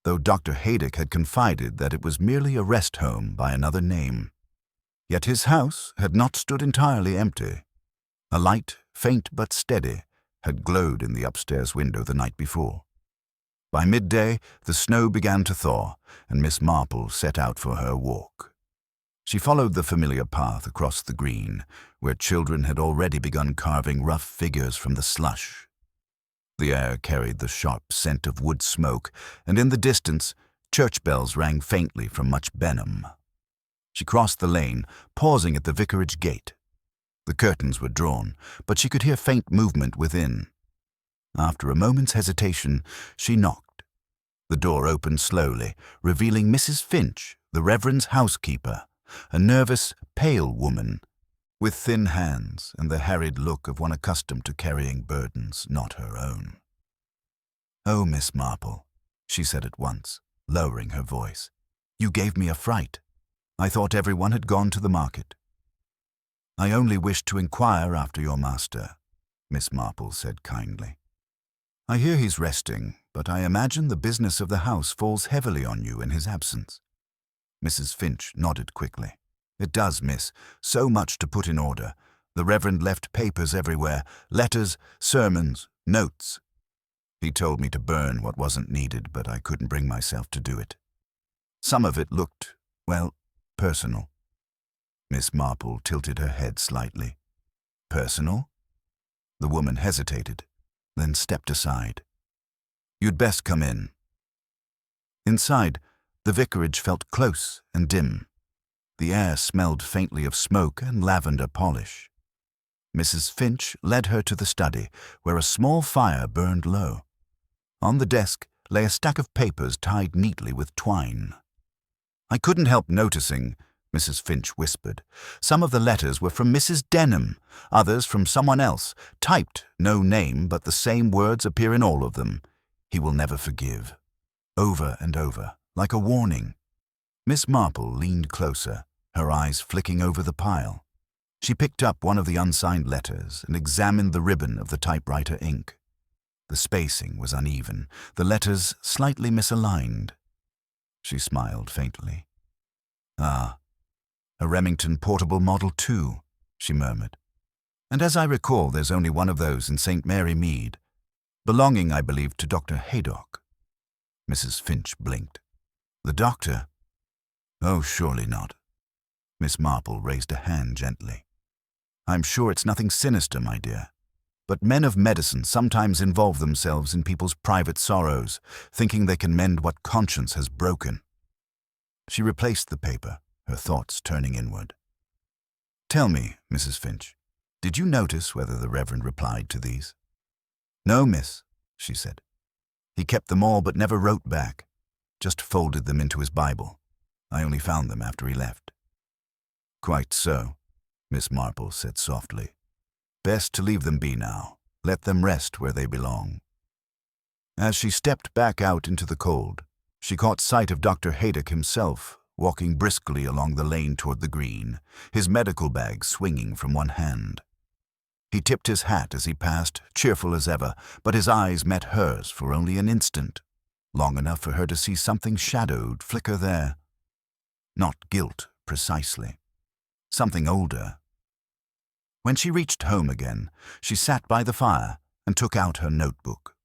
though Dr. Haydick had confided that it was merely a rest home by another name. Yet his house had not stood entirely empty. A light, faint but steady, had glowed in the upstairs window the night before. By midday, the snow began to thaw, and Miss Marple set out for her walk. She followed the familiar path across the green, where children had already begun carving rough figures from the slush. The air carried the sharp scent of wood smoke, and in the distance, church bells rang faintly from much Denham. She crossed the lane, pausing at the vicarage gate. The curtains were drawn, but she could hear faint movement within. After a moment's hesitation, she knocked. The door opened slowly, revealing Mrs. Finch, the Reverend's housekeeper, a nervous, pale woman, with thin hands and the harried look of one accustomed to carrying burdens not her own. "Oh, Miss Marple," she said at once, lowering her voice, "you gave me a fright. I thought everyone had gone to the market." "I only wished to inquire after your master," Miss Marple said kindly. "I hear he's resting, but I imagine the business of the house falls heavily on you in his absence." Mrs. Finch nodded quickly. "It does, miss. So much to put in order. The Reverend left papers everywhere, letters, sermons, notes. He told me to burn what wasn't needed, but I couldn't bring myself to do it. Some of it looked, well, personal. Miss Marple tilted her head slightly. Personal? The woman hesitated, then stepped aside. You'd best come in. Inside, the vicarage felt close and dim. The air smelled faintly of smoke and lavender polish. Mrs. Finch led her to the study, where a small fire burned low. On the desk lay a stack of papers tied neatly with twine. I couldn't help noticing, Mrs. Finch whispered. Some of the letters were from Mrs. Denham, others from someone else, typed, no name, but the same words appear in all of them. He will never forgive. Over and over, like a warning. Miss Marple leaned closer, her eyes flicking over the pile. She picked up one of the unsigned letters and examined the ribbon of the typewriter ink. The spacing was uneven, the letters slightly misaligned. She smiled faintly. Ah, a Remington portable Model 2, she murmured. And as I recall, there's only one of those in St. Mary Mead, belonging, I believe, to Dr. Haydock. Mrs. Finch blinked. The doctor? Oh, surely not. Miss Marple raised a hand gently. I'm sure it's nothing sinister, my dear. But men of medicine sometimes involve themselves in people's private sorrows, thinking they can mend what conscience has broken. She replaced the paper, her thoughts turning inward. Tell me, Mrs. Finch, did you notice whether the Reverend replied to these? No, miss, she said. He kept them all but never wrote back, just folded them into his Bible. I only found them after he left. Quite so, Miss Marple said softly. Best to leave them be now. Let them rest where they belong. As she stepped back out into the cold, she caught sight of Dr. Haydock himself, walking briskly along the lane toward the green, his medical bag swinging from one hand. He tipped his hat as he passed, cheerful as ever, but his eyes met hers for only an instant, long enough for her to see something shadowed flicker there. Not guilt, precisely. Something older. When she reached home again, she sat by the fire and took out her notebook.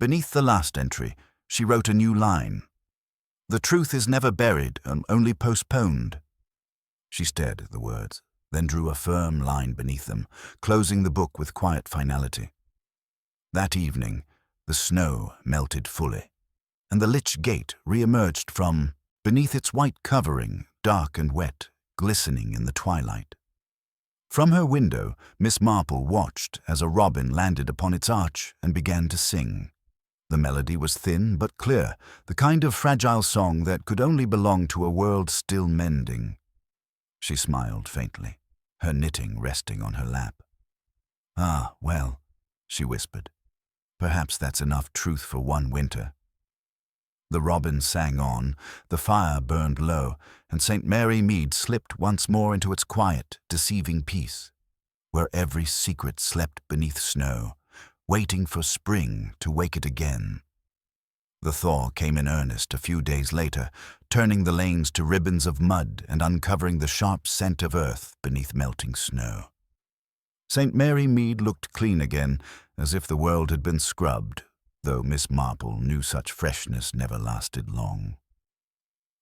Beneath the last entry, she wrote a new line. The truth is never buried and only postponed. She stared at the words, then drew a firm line beneath them, closing the book with quiet finality. That evening, the snow melted fully, and the Lych gate re-emerged from, beneath its white covering, dark and wet, glistening in the twilight. From her window, Miss Marple watched as a robin landed upon its arch and began to sing. The melody was thin but clear, the kind of fragile song that could only belong to a world still mending. She smiled faintly, her knitting resting on her lap. Ah, well, she whispered, perhaps that's enough truth for one winter. The robin sang on, the fire burned low, and St. Mary Mead slipped once more into its quiet, deceiving peace, where every secret slept beneath snow, waiting for spring to wake it again. The thaw came in earnest a few days later, turning the lanes to ribbons of mud and uncovering the sharp scent of earth beneath melting snow. St. Mary Mead looked clean again, as if the world had been scrubbed, though Miss Marple knew such freshness never lasted long.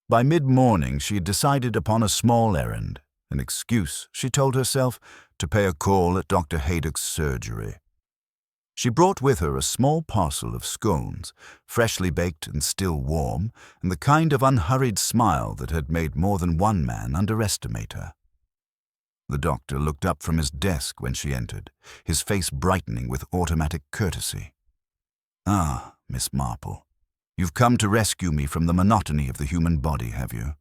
By mid-morning she had decided upon a small errand, an excuse, she told herself, to pay a call at Dr. Haydock's surgery. She brought with her a small parcel of scones, freshly baked and still warm, and the kind of unhurried smile that had made more than one man underestimate her. The doctor looked up from his desk when she entered, his face brightening with automatic courtesy. Ah, Miss Marple, you've come to rescue me from the monotony of the human body, have you?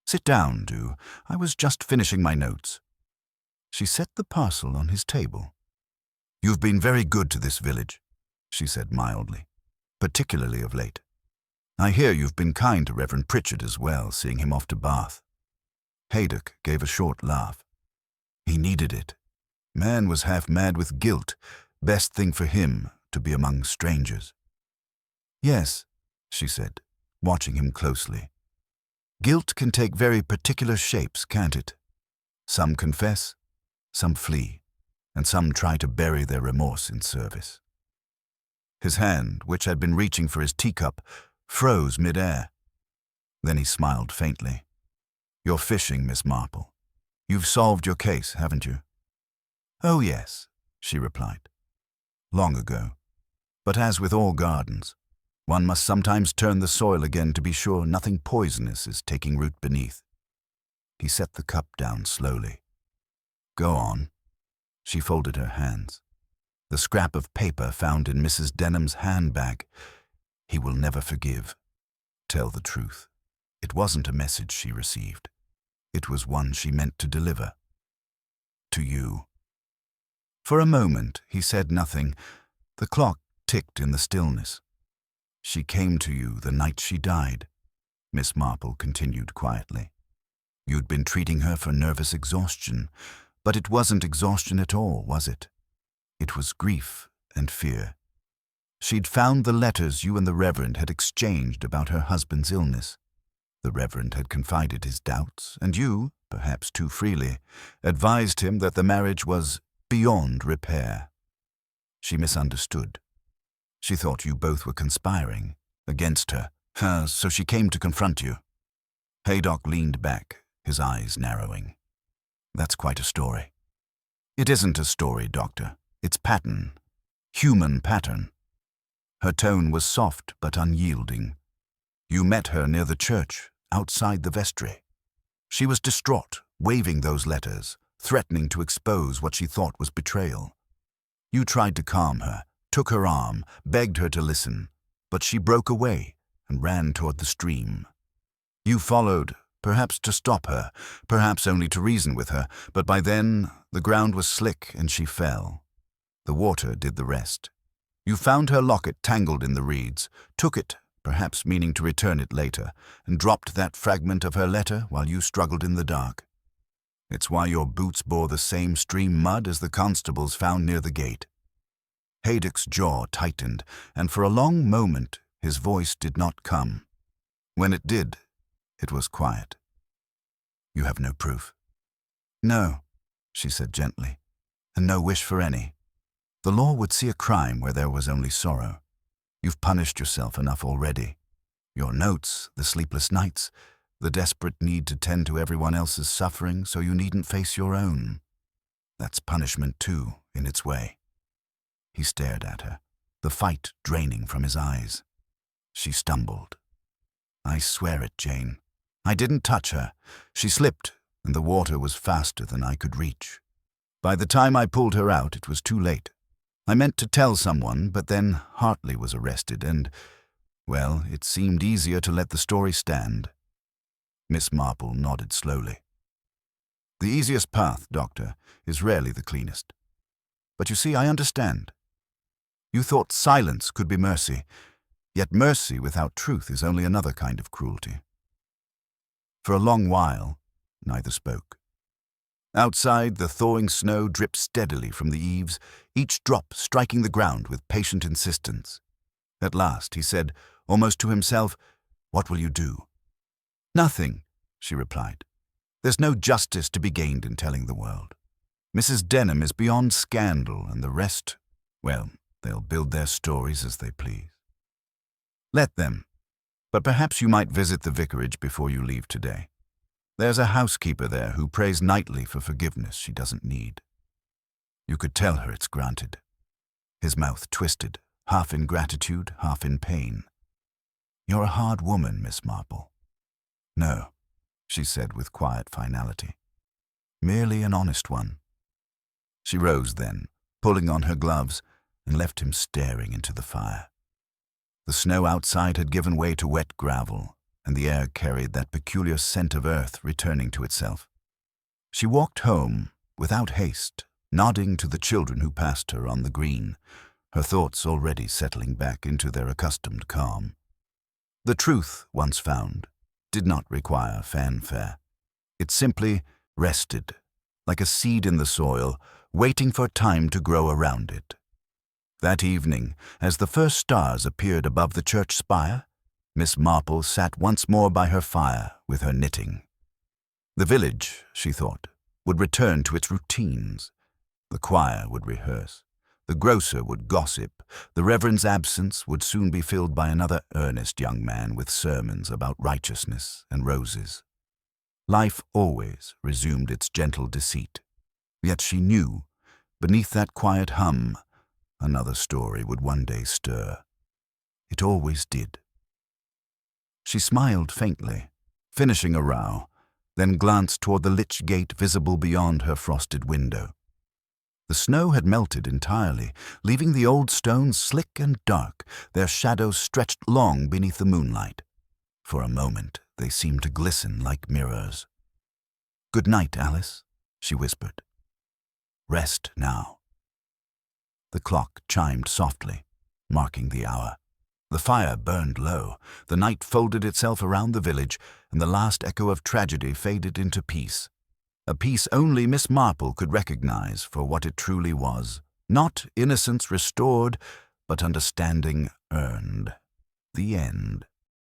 Sit down, do. I was just finishing my notes. She set the parcel on his table. You've been very good to this village, she said mildly, particularly of late. I hear you've been kind to Reverend Pritchard as well, seeing him off to Bath. Haydock gave a short laugh. He needed it. Man was half mad with guilt. Best thing for him to be among strangers. Yes, she said, watching him closely. Guilt can take very particular shapes, can't it? Some confess, some flee, and some try to bury their remorse in service. His hand, which had been reaching for his teacup, froze mid-air. Then he smiled faintly. "You're fishing, Miss Marple. You've solved your case, haven't you?" "Oh, yes," she replied. "Long ago. But as with all gardens, one must sometimes turn the soil again to be sure nothing poisonous is taking root beneath." He set the cup down slowly. "Go on." She folded her hands. The scrap of paper found in Mrs. Denham's handbag. He will never forgive. Tell the truth. It wasn't a message she received. It was one she meant to deliver. To you. For a moment, he said nothing. The clock ticked in the stillness. "She came to you the night she died," Miss Marple continued quietly. "You'd been treating her for nervous exhaustion, but it wasn't exhaustion at all, was it? It was grief and fear. She'd found the letters you and the Reverend had exchanged about her husband's illness. The Reverend had confided his doubts, and you, perhaps too freely, advised him that the marriage was beyond repair. She misunderstood. She thought you both were conspiring against her, so she came to confront you." Haydock leaned back, his eyes narrowing. "That's quite a story." "It isn't a story, Doctor. It's pattern. Human pattern." Her tone was soft but unyielding. "You met her near the church, outside the vestry. She was distraught, waving those letters, threatening to expose what she thought was betrayal. You tried to calm her, took her arm, begged her to listen, but she broke away and ran toward the stream. You followed, perhaps to stop her, perhaps only to reason with her, but by then the ground was slick and she fell. The water did the rest. You found her locket tangled in the reeds, took it, perhaps meaning to return it later, and dropped that fragment of her letter while you struggled in the dark. It's why your boots bore the same stream mud as the constable's found near the gate." Haydock's jaw tightened, and for a long moment his voice did not come. When it did, it was quiet. "You have no proof?" "No," she said gently, "and no wish for any. The law would see a crime where there was only sorrow. You've punished yourself enough already. Your notes, the sleepless nights, the desperate need to tend to everyone else's suffering so you needn't face your own. That's punishment too, in its way." He stared at her, the fight draining from his eyes. She stumbled. "I swear it, Jane. I didn't touch her. She slipped, and the water was faster than I could reach. By the time I pulled her out, it was too late. I meant to tell someone, but then Hartley was arrested, and, well, it seemed easier to let the story stand." Miss Marple nodded slowly. "The easiest path, Doctor, is rarely the cleanest. But you see, I understand. You thought silence could be mercy, yet mercy without truth is only another kind of cruelty." For a long while, neither spoke. Outside, the thawing snow dripped steadily from the eaves, each drop striking the ground with patient insistence. At last he said, almost to himself, "What will you do?" "Nothing," she replied. "There's no justice to be gained in telling the world. Mrs. Denham is beyond scandal, and the rest, well, they'll build their stories as they please. Let them. But perhaps you might visit the vicarage before you leave today. There's a housekeeper there who prays nightly for forgiveness she doesn't need. You could tell her it's granted." His mouth twisted, half in gratitude, half in pain. "You're a hard woman, Miss Marple." "No," she said with quiet finality. "Merely an honest one." She rose then, pulling on her gloves, and left him staring into the fire. The snow outside had given way to wet gravel, and the air carried that peculiar scent of earth returning to itself. She walked home, without haste, nodding to the children who passed her on the green, her thoughts already settling back into their accustomed calm. The truth, once found, did not require fanfare. It simply rested, like a seed in the soil, waiting for time to grow around it. That evening, as the first stars appeared above the church spire, Miss Marple sat once more by her fire with her knitting. The village, she thought, would return to its routines. The choir would rehearse. The grocer would gossip. The reverend's absence would soon be filled by another earnest young man with sermons about righteousness and roses. Life always resumed its gentle deceit. Yet she knew, beneath that quiet hum, another story would one day stir. It always did. She smiled faintly, finishing a row, then glanced toward the Lych gate visible beyond her frosted window. The snow had melted entirely, leaving the old stones slick and dark, their shadows stretched long beneath the moonlight. For a moment they seemed to glisten like mirrors. "Good night, Alice," she whispered. "Rest now." The clock chimed softly, marking the hour. The fire burned low, the night folded itself around the village, and the last echo of tragedy faded into peace. A peace only Miss Marple could recognize for what it truly was. Not innocence restored, but understanding earned. The end.